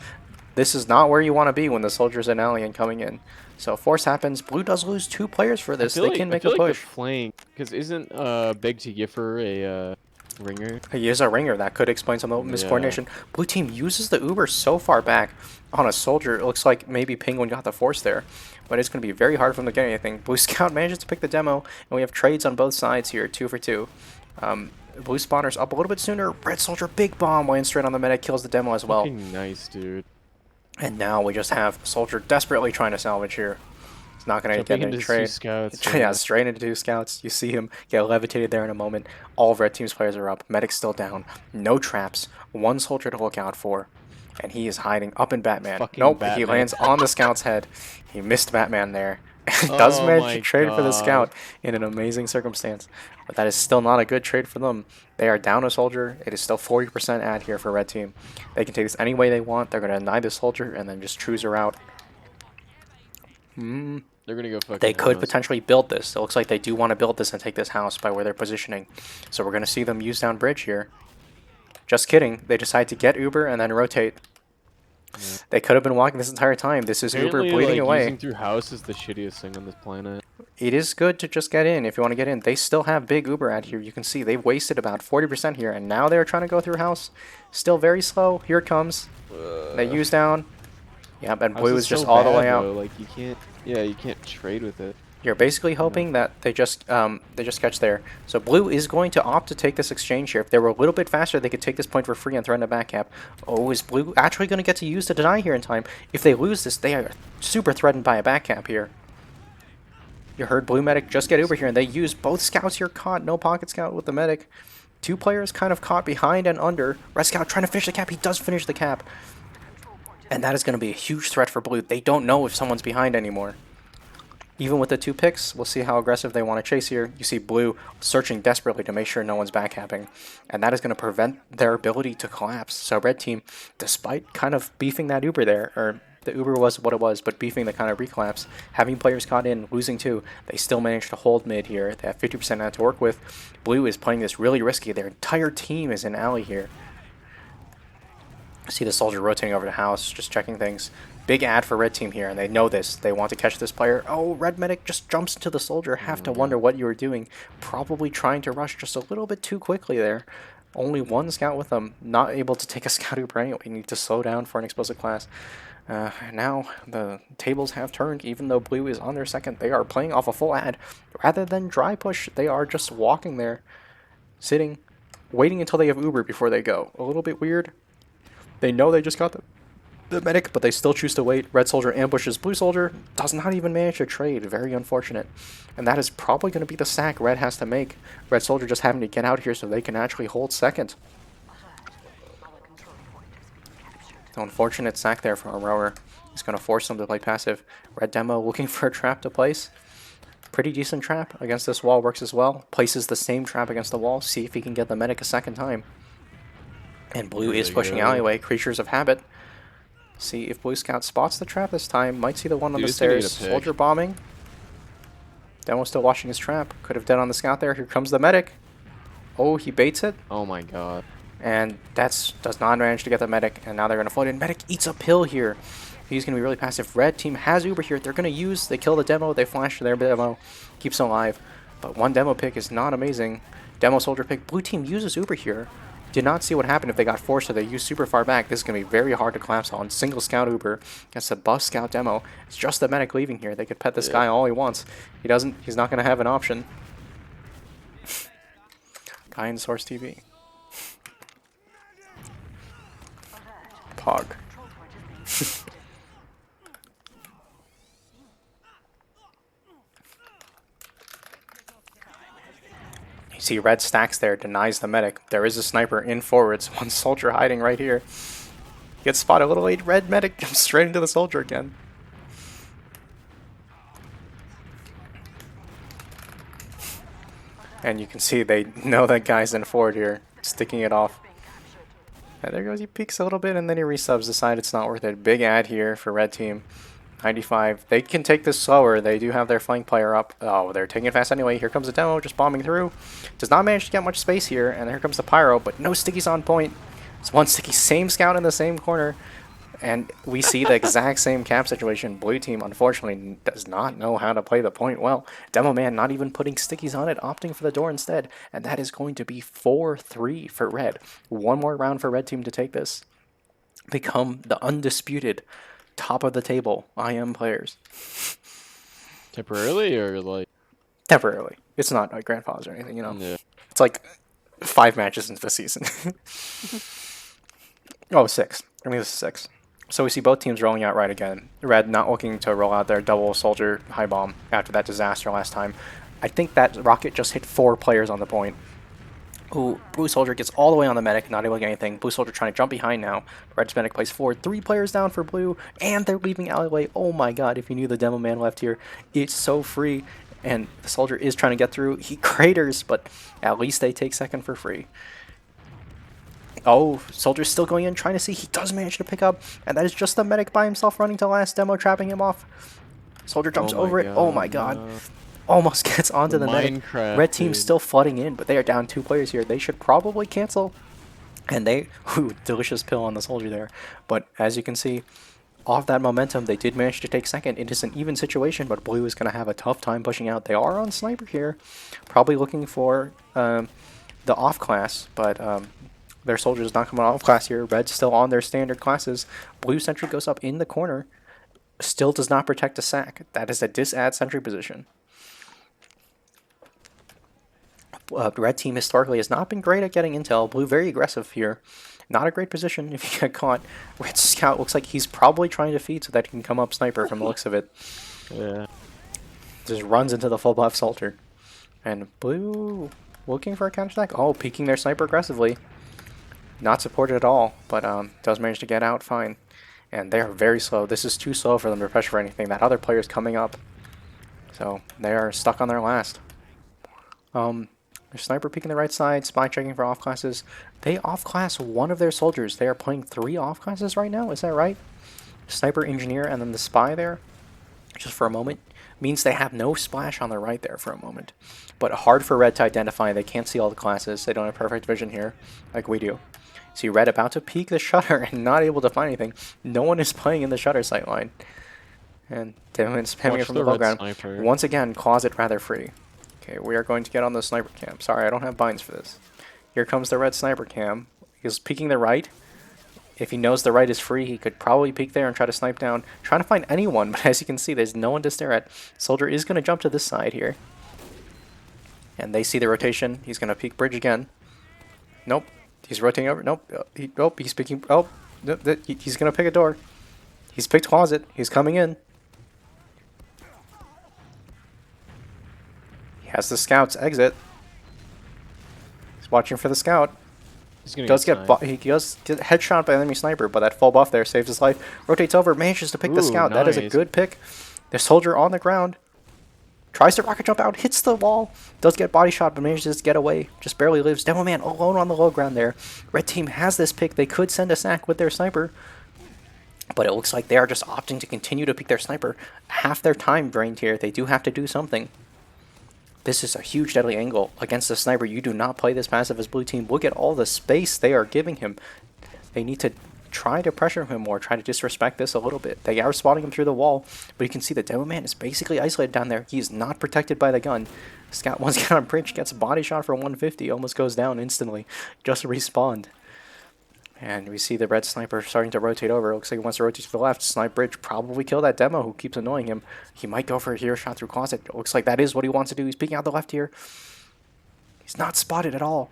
This is not where you want to be when the soldier's in alley and coming in. So force happens. Blue does lose 2 players for this. They can make a push. the flank, because isn't Big to Giffer a ringer? He is a ringer. That could explain some of the miscoordination. Blue team uses the Uber so far back on a soldier. It looks like maybe Penguin got the force there. But it's going to be very hard for them to get anything. Blue Scout manages to pick the demo. And we have trades on both sides here. 2 for 2. Blue Spawner's up a little bit sooner. Red Soldier, big bomb, lands straight on the medic, kills the demo as well. Fucking nice, dude. And now we just have Soldier desperately trying to salvage here. It's not going to Jumping get any into trade. 2 scouts. Yeah, straight into 2 scouts. You see him get levitated there in a moment. All of Red Team's players are up. Medic's still down. No traps. 1 soldier to look out for. And he is hiding up in Batman. Fucking Nope, he Batman. lands on the scout's head. He missed Batman there. And does Oh manage my to trade for the God. scout in an amazing circumstance. But that is still not a good trade for them. They are down a soldier. It is still 40% ad here for Red Team. They can take this any way they want. They're going to deny the soldier and then just choose her out. They're gonna go fucking. They could house. potentially build this. It looks like they do want to build this and take this house by where they're positioning. So we're going to see them use down bridge here. Just kidding. They decide to get Uber and then rotate. Yeah. They could have been walking this entire time. This is Uber Apparently, bleeding like, away. Using through house is the shittiest thing on this planet. It is good to just get in if you want to get in. They still have big Uber out here. You can see they've wasted about 40% here, and now they're trying to go through house. Still very slow. Here it comes. They use down. Yep, and House blue is is just so all the way bad, out. though. Like you can't. Yeah, you can't trade with it. You're basically hoping that they just catch there. So blue is going to opt to take this exchange here. If they were a little bit faster, they could take this point for free and threaten a back cap. Oh, is blue actually going to get to use the deny here in time? If they lose this, they are super threatened by a back cap here. You heard blue medic just get Uber here, and they use both scouts here caught. No pocket scout with the medic. 2 players kind of caught behind and under. Red scout trying to finish the cap. He does finish the cap. And that is going to be a huge threat for blue. They don't know if someone's behind anymore. Even with the 2 picks, we'll see how aggressive they want to chase here. You see blue searching desperately to make sure no one's backcapping. And that is going to prevent their ability to collapse. So red team, despite kind of beefing that Uber there, or The Uber was what it was, but beefing the kind of recollapse, having players caught in, losing 2, they still managed to hold mid here. They have 50% now to work with. Blue is playing this really risky. Their entire team is in alley here. See the soldier rotating over the house, just checking things. Big ad for red team here, and they know this. They want to catch this player. Oh, red medic just jumps into the soldier. Have to wonder what you were doing. Probably trying to rush just a little bit too quickly there. Only one scout with them. Not able to take a scout Uber anyway. Need to slow down for an explosive class. Now the tables have turned. Even though blue is on their second, they are playing off a full ad. Rather than dry push, they are just walking there. Sitting. Waiting until they have Uber before they go. A little bit weird. They know they just got the medic, but they still choose to wait. Red soldier ambushes blue soldier. Does not even manage to trade. Very unfortunate. And that is probably going to be the sack red has to make. Red soldier just having to get out here so they can actually hold second. So unfortunate sack there from a rower. He's going to force them to play passive. Red demo looking for a trap to place. Pretty decent trap against this wall. Works as well. Places the same trap against the wall. See if he can get the medic a second time. And blue is pushing alleyway. Creatures of habit. See if blue scout spots the trap this time. Might see the one on the stairs. Soldier bombing. Demo still watching his trap. Could have dead on the scout there. Here comes the medic. Oh, he baits it. Oh my god. And does not manage to get the medic. And now they're going to float in. Medic eats a pill here. He's going to be really passive. Red team has Uber here. They're going to use. They kill the demo. They flash their demo. Keeps him alive. But one demo pick is not amazing. Demo soldier pick. Blue team uses Uber here. Did not see what happened if they got forced, so they used super far back. This is going to be very hard to collapse on. Single scout Uber against a buff scout demo. It's just the medic leaving here. They could pet this guy all he wants. He doesn't. He's not going to have an option. Guy in Source TV. Pog. You see red stacks there, denies the medic. There is a sniper in forwards. One soldier hiding right here. Gets spotted a little late. Red medic jumps straight into the soldier again. And you can see they know that guy's in forward here. Sticking it off. And there goes, he peeks a little bit and then he resubs, decide it's not worth it. Big ad here for red team. 95. They can take this slower. They do have their flank player up. Oh, they're taking it fast anyway. Here comes the demo, just bombing through. Does not manage to get much space here. And here comes the pyro, but no stickies on point. It's one sticky, same scout in the same corner. And we see the exact same cap situation. Blue team, unfortunately, does not know how to play the point well. Demo man not even putting stickies on it, opting for the door instead. And that is going to be 4-3 for red. One more round for red team to take this. Become the undisputed top of the table IM players. Temporarily or like? Temporarily. It's not like grandfathers or anything, you know. Yeah. It's like 5 matches into the season. Oh, 6. I mean, this is 6. So we see both teams rolling out right again. Red not looking to roll out their double soldier high bomb after that disaster last time. I think that rocket just hit 4 players on the point. Ooh, blue soldier gets all the way on the medic, not able to get anything. Blue soldier trying to jump behind now. Red's medic plays forward. 3 players down for blue, and they're leaving alleyway. Oh my god, if you knew the demo man left here, it's so free. And the soldier is trying to get through. He craters, but at least they take second for free. Oh, soldier's still going in, trying to see. He does manage to pick up, and that is just the medic by himself running to last demo, trapping him off. Soldier jumps over it. Oh my god. Almost gets onto the medic. Red team's still flooding in, but they are down 2 players here. They should probably cancel. And they, ooh, delicious pill on the soldier there. But as you can see, off that momentum, they did manage to take second. It is an even situation, but blue is going to have a tough time pushing out. They are on sniper here, probably looking for the off class, but their soldiers not coming off class here. Red's still on their standard classes. Blue sentry goes up in the corner, still does not protect a sack. That is a dis-add sentry position. Red team historically has not been great at getting intel. Blue very aggressive here. Not a great position if you get caught. Red scout looks like he's probably trying to feed so that he can come up sniper from the looks of it. Yeah. Just runs into the full buff soldier. And blue looking for a counterattack. Oh, peeking their sniper aggressively. Not supported at all, but does manage to get out fine. And they are very slow. This is too slow for them to pressure for anything. That other player is coming up. So they are stuck on their last. Their sniper peeking the right side, spy checking for off classes. They off class one of their soldiers. They are playing 3 off classes right now. Is that right? Sniper, Engineer, and then the Spy there, just for a moment, means they have no splash on the right there for a moment. But hard for Red to identify. They can't see all the classes. They don't have perfect vision here, like we do. See Red about to peek the shutter and not able to find anything. No one is playing in the shutter sight line. And Demoman's spamming Watch it from the the low red ground. sniper. Once again, Closet rather free. Okay, we are going to get on the sniper cam. Sorry, I don't have binds for this. Here comes the red sniper cam. He's peeking the right. If he knows the right is free, he could probably peek there and try to snipe down. Trying to find anyone, but as you can see, there's no one to stare at. Soldier is going to jump to this side here. And they see the rotation. He's going to peek bridge again. Nope. He's rotating over. Nope. Nope. He's peeking. Oh. Nope. He's going to pick a door. He's picked closet. He's coming in. He has the scouts exit. He's watching for the scout. He's gonna He get does get headshot by an enemy sniper, but that full buff there saves his life. Rotates over, manages to pick the Ooh, scout. That is a nice. good pick. The soldier on the ground. Tries to rocket jump out, hits the wall. Does get body shot, but manages to get away. Just barely lives. Demoman alone on the low ground there. Red team has this pick. They could send a sack with their sniper. But it looks like they are just opting to continue to pick their sniper. Half their time drained here. They do have to do something. This is a huge deadly angle against the sniper. You do not play this passive as blue team. Look at all the space they are giving him. They need to try to pressure him more, try to disrespect this a little bit. They are spotting him through the wall, but you can see the Demoman is basically isolated down there. He is not protected by the gun. Scout once again on bridge, gets a body shot for 150, almost goes down instantly. Just respawned. And we see the red sniper starting to rotate over. Looks like he wants to rotate to the left. Snipe bridge, probably kill that demo who keeps annoying him. He might go for a hero shot through closet. It looks like that is what he wants to do. He's peeking out the left here. He's not spotted at all.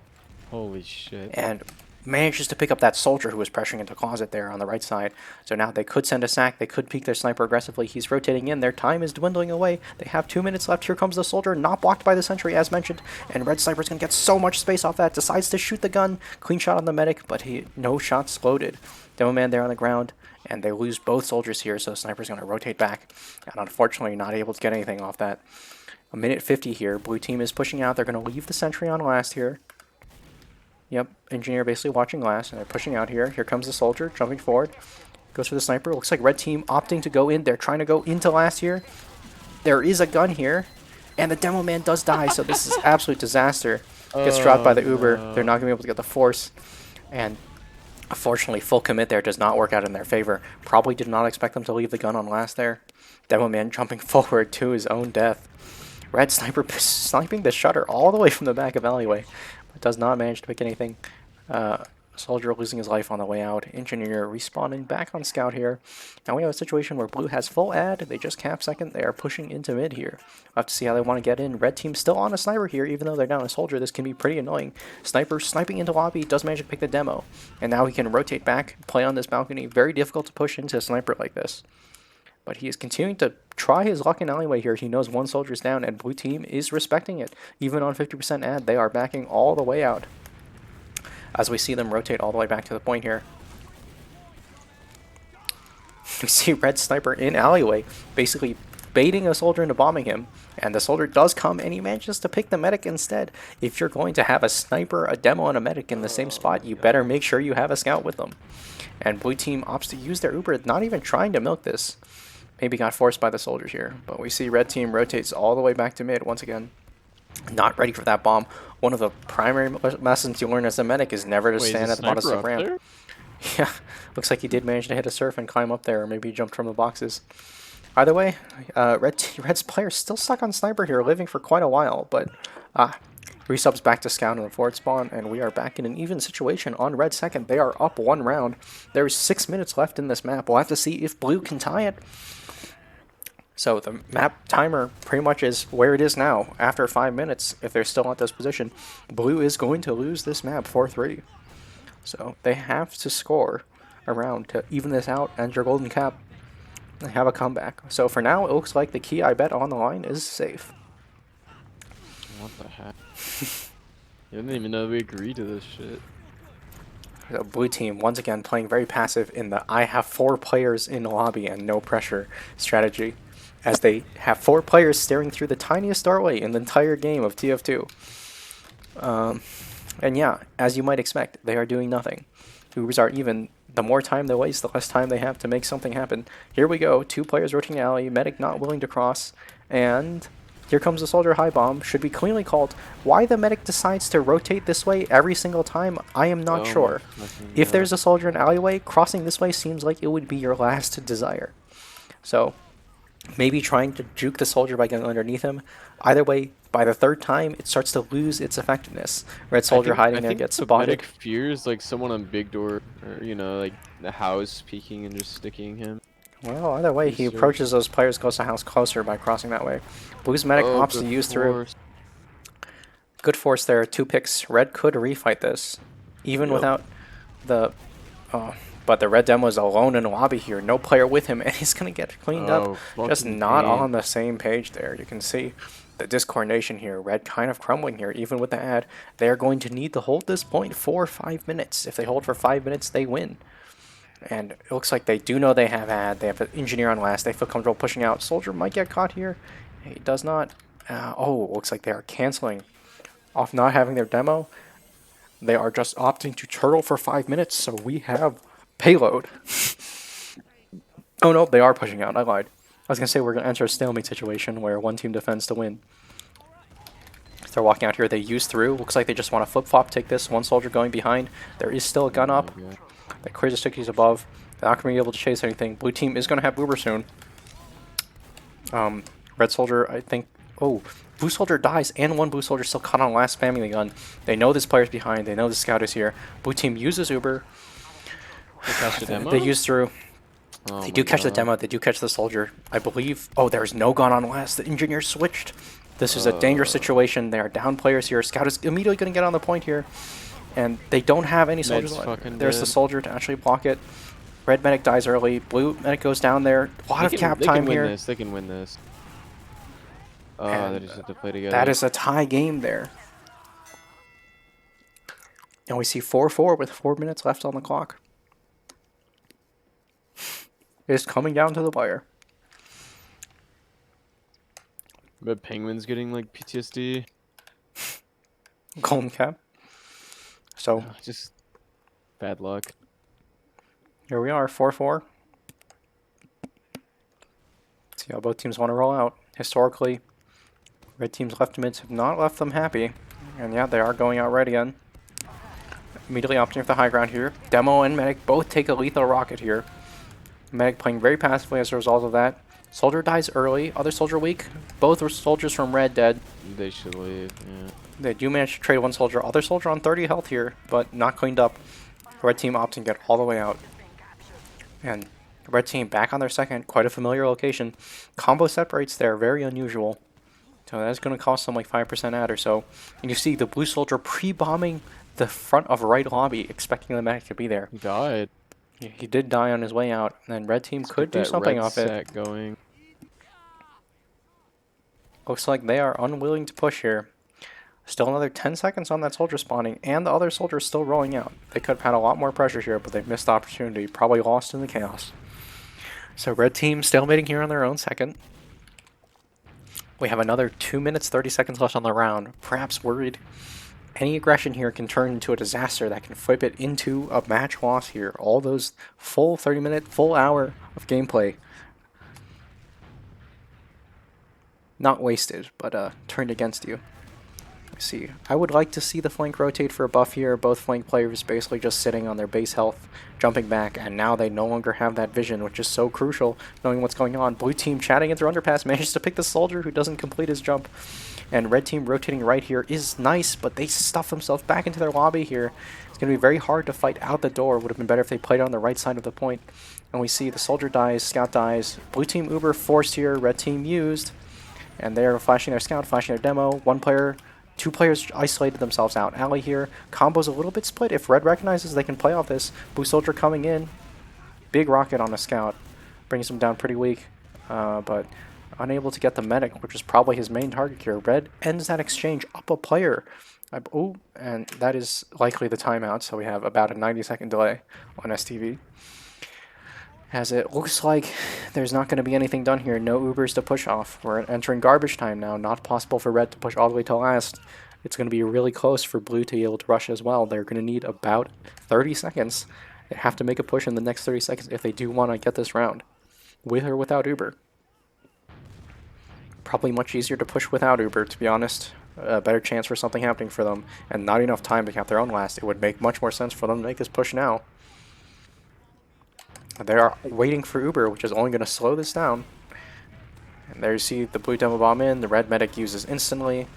Holy shit. And manages to pick up that soldier who was pressuring into closet there on the right side. So now they could send a sack. They could peek their sniper aggressively. He's rotating in. Their time is dwindling away. They have 2 minutes left. Here comes the soldier, not blocked by the sentry as mentioned. And red sniper's going to get so much space off that. Decides to shoot the gun. Clean shot on the medic, but no shots loaded. Demoman there on the ground. And they lose both soldiers here, so sniper's going to rotate back. And unfortunately not able to get anything off that. A minute 50 here. Blue team is pushing out. They're going to leave the sentry on last here. Yep, engineer basically watching last, and they're pushing out here. Here comes the soldier, jumping forward. Goes for the sniper. Looks like red team opting to go in. They're trying to go into last here. There is a gun here, and the demo man does die, so this is absolute disaster. Gets dropped by the Uber. No. They're not going to be able to get the force. And unfortunately, full commit there does not work out in their favor. Probably did not expect them to leave the gun on last there. Demo man jumping forward to his own death. Red sniper sniping the shutter all the way from the back of alleyway. Does not manage to pick anything. Soldier losing his life on the way out. Engineer respawning back on scout here. Now we have a situation where blue has full ad. They just cap second. They are pushing into mid here. We'll have to see how they want to get in. Red team still on a sniper here, even though they're down a soldier. This can be pretty annoying. Sniper sniping into lobby. Does manage to pick the demo. And now he can rotate back, play on this balcony. Very difficult to push into a sniper like this. But he is continuing to try his luck in alleyway here. He knows one soldier's down, and blue team is respecting it. Even on 50% ad, they are backing all the way out. As we see them rotate all the way back to the point here. We see red sniper in alleyway, basically baiting a soldier into bombing him. And the soldier does come, and he manages to pick the medic instead. If you're going to have a sniper, a demo, and a medic in the same spot, you better make sure you have a scout with them. And blue team opts to use their Uber, not even trying to milk this. Maybe got forced by the soldiers here. But we see red team rotates all the way back to mid once again. Not ready for that bomb. One of the primary lessons you learn as a medic is never to Wait, stand is at the bottom of sniper the up ramp. there? Yeah, looks like he did manage to hit a surf and climb up there, or maybe he jumped from the boxes. Either way, Red's player still stuck on sniper here, living for quite a while, but resubs back to scout in the forward spawn, and we are back in an even situation on red second. They are up 1 round. There is 6 minutes left in this map. We'll have to see if blue can tie it. So the map timer pretty much is where it is now. After 5 minutes, if they're still at this position, blue is going to lose this map 4-3. So they have to score around to even this out and your golden cap and have a comeback. So for now, it looks like the key I bet on the line is safe. What the heck? I didn't even know we agreed to this shit. The blue team, once again, playing very passive in the I have 4 players in the lobby and no pressure strategy, as they have 4 players staring through the tiniest doorway in the entire game of TF2. And yeah, as you might expect, they are doing nothing. Ubers are even the more time they waste, the less time they have to make something happen. Here we go. 2 players rotating alley. Medic not willing to cross. And here comes the soldier high bomb. Should be cleanly called. Why the medic decides to rotate this way every single time, I am not sure. If there's a soldier in alleyway, crossing this way seems like it would be your last desire. So maybe trying to juke the soldier by getting underneath him. Either way, by the 3rd time, it starts to lose its effectiveness. Red soldier hiding there gets spotted. Medic fears like someone on big door, or you know, like the house peeking and just sticking him. Well, either way, he Yes, sir. approaches those players close to house closer by crossing that way. Blue's medic opts to good use through. force. Good force there. 2 picks. Red could refight this, even Yep. without the. But the red demo is alone in the lobby here. No player with him, and he's gonna get cleaned up. Just fucking not pain. on the same page there. You can see the discoordination here. Red kind of crumbling here, even with the ad. They're going to need to hold this point for 5 minutes. If they hold for 5 minutes, they win. And it looks like they do know they have ad. They have an engineer on last. They feel comfortable pushing out. Soldier might get caught here. He does not. Looks like they are canceling off not having their demo. They are just opting to turtle for 5 minutes, so we have payload. Oh no, they are pushing out. I lied. I was going to say we're going to enter a stalemate situation where one team defends to win. They're walking out here. They use through. Looks like they just want to flip-flop, take this. One soldier going behind. There is still a gun up. Yeah. They clears the stickies above. They're not going to be able to chase anything. Blue team is going to have Uber soon. Red soldier, I think... Oh, blue soldier dies, and one blue soldier still caught on last spamming the gun. They know this player's behind. They know the scout is here. Blue team uses Uber. They catch the demo? They use through. Oh They my do catch the God. demo. They do catch the soldier. I believe... Oh, there's no gun on last. The engineer switched. This is a dangerous situation. They are down players here. Scout is immediately going to get on the point here. And they don't have any soldiers Med's left. fucking There's the dead. soldier to actually block it. Red medic dies early. Blue medic goes down there. A lot of cap They time can win here. this. They can win this. Oh, And they just have to play together. That is a tie game there. And we see 4-4 with 4 minutes left on the clock. It's coming down to the wire. But Penguin's getting like PTSD. Golden cap. So Just bad luck. here we are, 4-4. See how both teams want to roll out. Historically, red team's left mids have not left them happy. And yeah, they are going out right again. Immediately opting for the high ground here. Demo and Medic both take a lethal rocket here. Medic playing very passively as a result of that. Soldier dies early. Other soldier weak. Both were soldiers from red dead. They should leave. Yeah. They do manage to trade one soldier. Other soldier on 30 health here, but not cleaned up. Red team opting to get all the way out. And red team back on their second. Quite a familiar location. Combo separates there. Very unusual. So that's going to cost them like 5% ad or so. And you see the blue soldier pre-bombing the front of right lobby, expecting the medic to be there. He died. He did die on his way out. And then red team Let's could get do that something red off it. set going. Looks like they are unwilling to push here. Still another 10 seconds on that soldier spawning, and the other soldier is still rolling out. They could have had a lot more pressure here, but they missed the opportunity. Probably lost in the chaos. So red team stalemating here on their own second. We have another 2 minutes, 30 seconds left on the round. Perhaps worried any aggression here can turn into a disaster that can flip it into a match loss here. All those full 30-minute, full hour of gameplay. Not wasted, but turned against you. Let's see. I would like to see the flank rotate for a buff here. Both flank players basically just sitting on their base health, jumping back, and now they no longer have that vision, which is so crucial, knowing what's going on. Blue team chatting in their underpass manages to pick the soldier who doesn't complete his jump. And red team rotating right here is nice, but they stuff themselves back into their lobby here. It's going to be very hard to fight out the door. Would have been better if they played on the right side of the point. And we see the soldier dies, scout dies. Blue team Uber forced here, red team used. And they're flashing their scout, flashing their demo. One player, two players isolated themselves out. Alley here. Combo's a little bit split. If red recognizes they can play off this, blue soldier coming in. Big rocket on a scout. Brings him down pretty weak. But unable to get the medic, which is probably his main target here. Red ends that exchange up a player. Oh, and that is likely the timeout, so we have about a 90-second delay on STV. As it looks like there's not going to be anything done here. No Ubers to push off. We're entering garbage time now. Not possible for red to push all the way to last. It's going to be really close for blue to be able to rush as well. They're going to need about 30 seconds They have to make a push in the next 30 seconds if they do want to get this round, with or without Uber. Probably much easier to push without Uber, to be honest. A better chance for something happening for them, and not enough time to cap their own last. It would make much more sense for them to make this push now. They are waiting for Uber, which is only going to slow this down. And there you see the blue demo bomb in, the red medic uses instantly.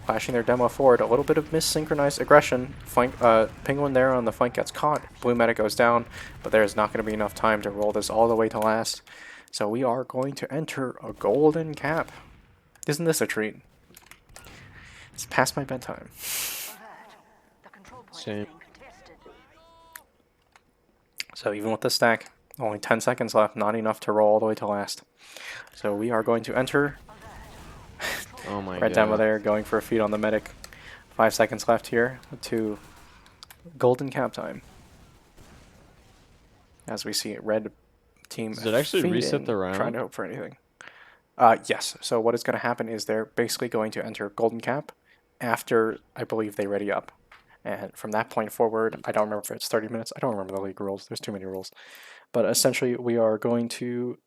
Flashing their demo forward, a little bit of missynchronized aggression. Penguin there on the flank gets caught, blue medic goes down, but there is not going to be enough time to roll this all the way to last. So we are going to enter a golden cap. Isn't this a treat? It's past my bedtime. The control point Same. is being contested. So even with the stack, only 10 seconds left, not enough to roll all the way to last. So we are going to enter. Oh my Red god. demo there, going for a feed on the medic. 5 seconds left here to golden cap time. As we see red team Does it actually reset feeding, the round? trying to hope for anything. Yes, so what is going to happen is they're basically going to enter golden cap after, I believe, they ready up. And from that point forward, I don't remember if it's 30 minutes. I don't remember the league rules. There's too many rules. But essentially, we are going to...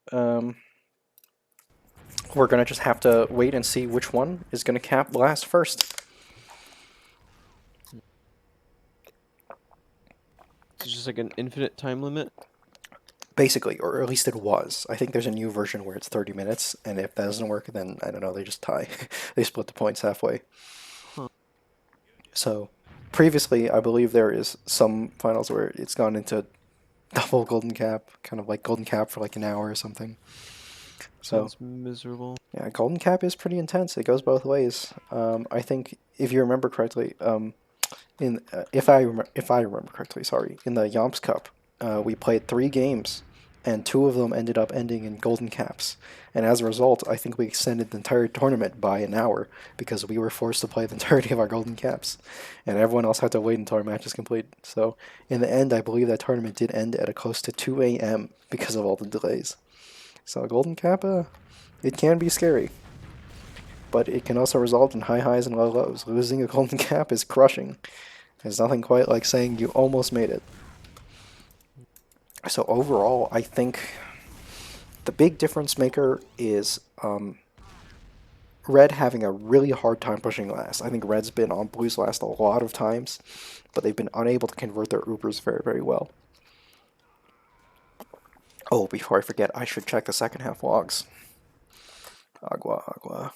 we're going to just have to wait and see which one is going to cap last first. It's just like an infinite time limit. Basically, or at least it was. I think there's a new version where it's 30 minutes, and if that doesn't work, then, I don't know, they just tie. They split the points halfway. Huh. So, previously, I believe there is some finals where it's gone into double golden cap, kind of like golden cap for like an hour or something. So, Sounds miserable. yeah, golden cap is pretty intense. It goes both ways. I think, if you remember correctly, if I remember correctly, sorry, in the Yomps Cup, we played 3 games, and 2 of them ended up ending in golden caps. And as a result, I think we extended the entire tournament by an hour because we were forced to play the entirety of our golden caps, and everyone else had to wait until our match is complete. So in the end, I believe that tournament did end at a close to 2 a.m. because of all the delays. So a golden cap, it can be scary, but it can also result in high highs and low lows. Losing a golden cap is crushing. There's nothing quite like saying you almost made it. So overall, I think the big difference maker is Red having a really hard time pushing last. I think Red's been on Blue's last a lot of times, but they've been unable to convert their Ubers very, very well. Oh, before I forget, I should check the second half logs. Agua.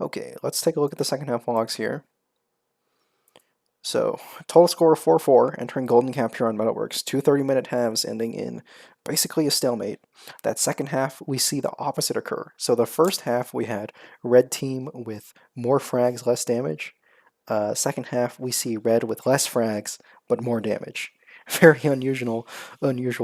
Okay, let's take a look at the second half logs here. So, total score of 4-4, entering Golden Cap here on Metalworks. 2 30-minute halves ending in basically a stalemate. That second half, we see the opposite occur. So the first half, we had Red team with more frags, less damage. Second half, we see Red with less frags, but more damage. Very unusual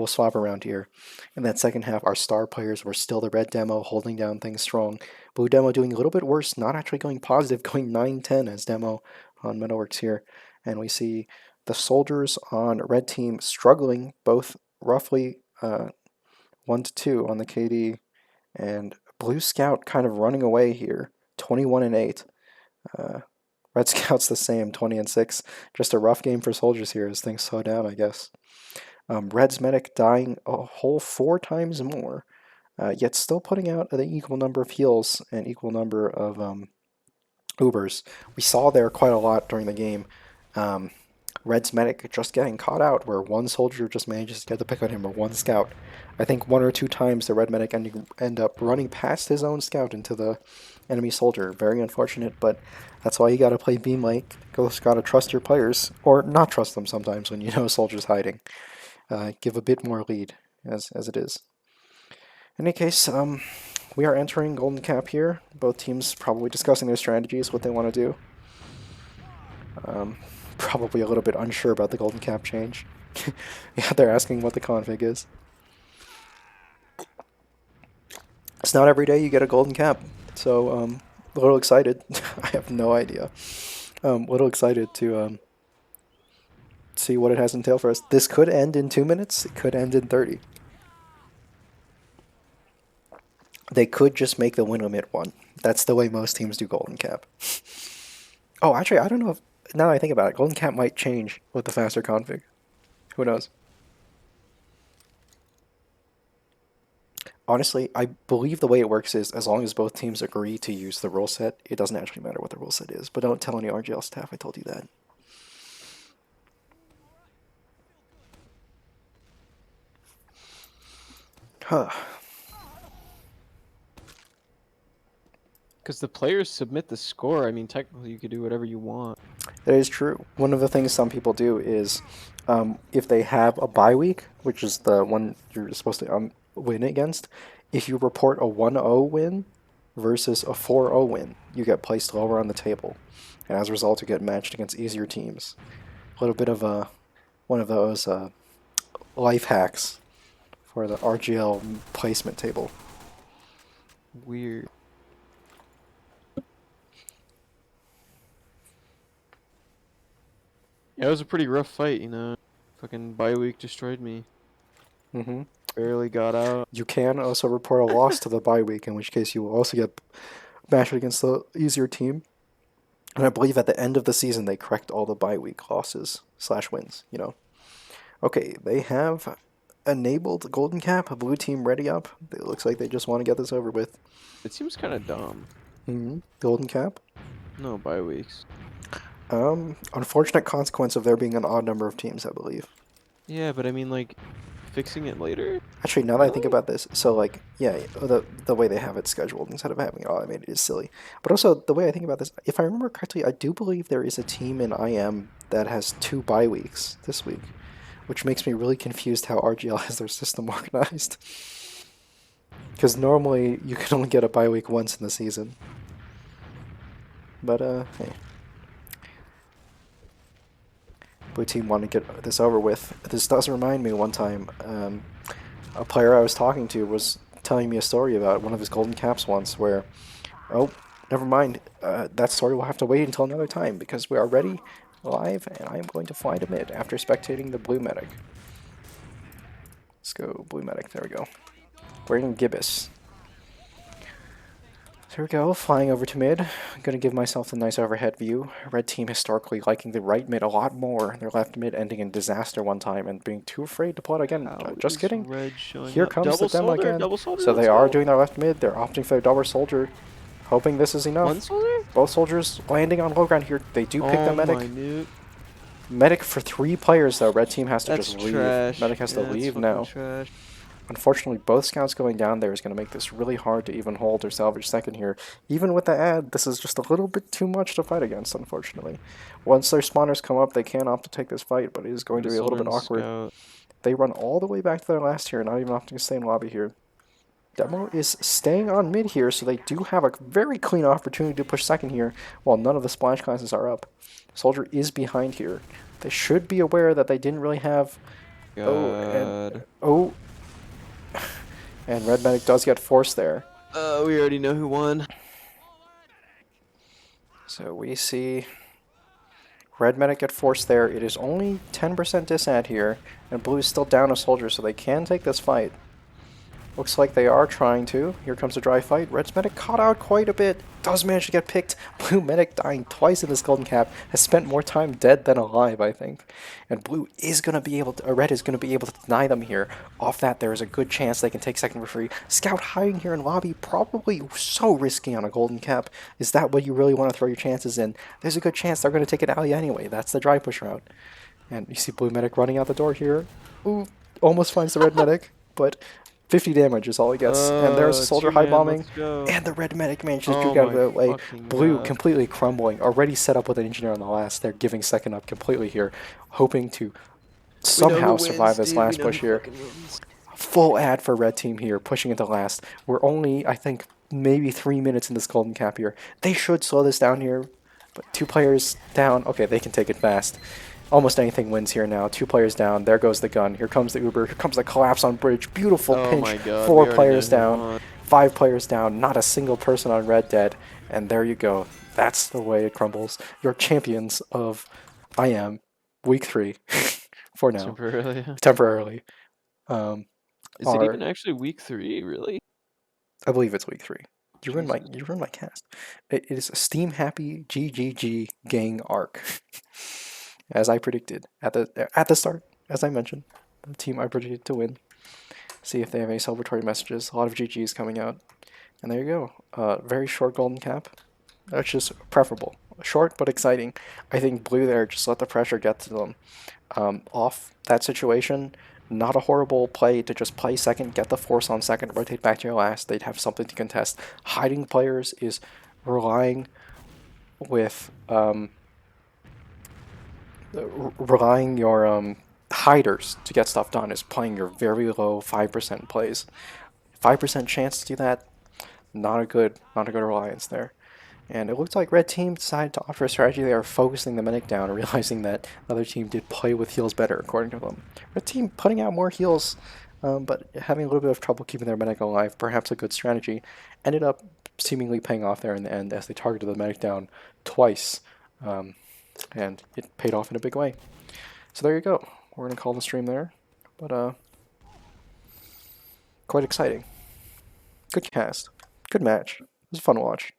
swap around here. In that second half, our star players were still the Red demo, holding down things strong. Blue demo doing a little bit worse, not actually going positive, going 9-10 as demo on Metalworks here. And we see the soldiers on Red team struggling, both roughly 1-2 on the KD, and Blue Scout kind of running away here, 21-8. Red Scout's the same, 20-6. Just a rough game for soldiers here as things slow down, I guess. Red's medic dying a whole 4 times more, yet still putting out an equal number of heals and equal number of Ubers. We saw there quite a lot during the game. Red's medic just getting caught out where one soldier just manages to get the pick on him, or one scout. I think 1 or 2 times the Red medic end up running past his own scout into the enemy soldier. Very unfortunate, but that's why you gotta play Beam Lake. Gotta trust your players, or not trust them sometimes when you know a soldier's hiding. Give a bit more lead, as it is. In any case, we are entering Golden Cap here. Both teams probably discussing their strategies, what they want to do. Probably a little bit unsure about the Golden Cap change. Yeah, they're asking what the config is. It's not every day you get a Golden Cap, so a little excited. I have no idea. A little excited to see what it has in tail for us. This could end in 2 minutes. It could end in 30. They could just make the win limit 1. That's the way most teams do Golden Cap. Oh, actually, I don't know if now that I think about it, Golden Cap might change with the faster config. Who knows? Honestly, I believe the way it works is as long as both teams agree to use the rule set, it doesn't actually matter what the rule set is. But don't tell any RGL staff I told you that. Huh. Because the players submit the score. I mean, technically, you could do whatever you want. That is true. One of the things some people do is if they have a bye week, which is the one you're supposed to win against, if you report a 1-0 win versus a 4-0 win, you get placed lower on the table. And as a result, you get matched against easier teams. A little bit of one of those life hacks for the RGL placement table. Weird. Yeah, it was a pretty rough fight, you know. Fucking bye week destroyed me. Mm-hmm. Barely got out. You can also report a loss to the bye week, in which case you will also get matched against the easier team. And I believe at the end of the season they correct all the bye week losses / wins, you know. Okay, they have enabled Golden Cap, a blue team ready up. It looks like they just want to get this over with. It seems kind of dumb. Golden Cap. No bye weeks. Unfortunate consequence of there being an odd number of teams, I believe. Yeah, but I mean, like, fixing it later? Actually, now that I think about this, so like, yeah, the way they have it scheduled instead of having it automated is silly. But also, the way I think about this, if I remember correctly, I do believe there is a team in IM that has 2 bye weeks this week, which makes me really confused how RGL has their system organized. Because normally you can only get a bye week once in the season. But, hey. Blue team want to get this over with. This does remind me one time, a player I was talking to was telling me a story about one of his golden caps once where, oh, never mind, that story will have to wait until another time because we are ready, live, and I am going to fly to mid after spectating the blue medic. Let's go, blue medic, there we go. Brayden Gibbous. Here we go, flying over to mid. I'm going to give myself a nice overhead view. Red team historically liking the right mid a lot more. Their left mid ending in disaster one time and being too afraid to plot again. Just kidding. Here comes the demo again. So they are doing their left mid. They're opting for their double soldier, hoping this is enough. One soldier? Both soldiers landing on low ground here. They do pick the medic. My nuke. Medic for 3 players though. Red team has to That's just leave. trash. Medic has to That's leave fucking now. trash. Unfortunately, both scouts going down there is going to make this really hard to even hold or salvage second here. Even with the ad, this is just a little bit too much to fight against, unfortunately. Once their spawners come up, they can opt to take this fight, but it is going to be a little bit awkward. Scout. They run all the way back to their last here, not even opting to stay in lobby here. Demo is staying on mid here, so they do have a very clean opportunity to push second here, while none of the splash classes are up. Soldier is behind here. They should be aware that they didn't really have... God. And Red Medic does get forced there. We already know who won. So we see Red Medic get forced there. It is only 10% disad here, and Blue is still down a soldier, so they can take this fight. Looks like they are trying to. Here comes a dry fight. Red's Medic caught out quite a bit. Does manage to get picked. Blue Medic dying twice in this golden cap. Has spent more time dead than alive, I think. And Blue is going to be able to, Red is going to be able to deny them here. Off that, there is a good chance they can take second for free. Scout hiding here in lobby, probably so risky on a golden cap. Is that what you really want to throw your chances in? There's a good chance they're going to take it alley anyway. That's the dry push route. And you see Blue Medic running out the door here. Ooh, almost finds the Red Medic, but 50 damage is all he gets. And there's a soldier high bombing. And the Red Medic manages to juke out of the way. Blue completely crumbling. Already set up with an engineer on the last. They're giving second up completely here. Hoping to somehow survive this last push here. Full ad for Red team here. Pushing into last. We're only, I think, maybe 3 minutes in this golden cap here. They should slow this down here. But 2 players down. Okay, they can take it fast. Almost anything wins here now. 2 players down. There goes the gun. Here comes the Uber. Here comes the collapse on bridge. Beautiful pinch. My God, 4 players down. 5 players down. Not a single person on red dead. And there you go. That's the way it crumbles. Your champions of IM week 3 for now. Temporarily. Is it even actually week 3? Really? I believe it's week 3. You ruined my cast. It is a Steam Happy GGG Gang arc, as I predicted at the start. As I mentioned, the team I predicted to win. See if they have any celebratory messages. A lot of GGs coming out, and there you go. Very short golden cap. That's just preferable. Short but exciting. I think blue there just let the pressure get to them. Off that situation, not a horrible play to just play second, get the force on second, rotate back to your last. They'd have something to contest. Hiding players is relying with relying your hiders to get stuff done is playing your very low 5% plays. 5% chance to do that, not a good reliance there. And it looks like red team decided to opt for a strategy. They are focusing the medic down, realizing that the other team did play with heals better, according to them. Red team putting out more heals, but having a little bit of trouble keeping their medic alive, perhaps a good strategy, ended up seemingly paying off there in the end as they targeted the medic down twice, and it paid off in a big way. So there you go. We're going to call the stream there, but quite exciting. Good cast. Good match. It was a fun watch.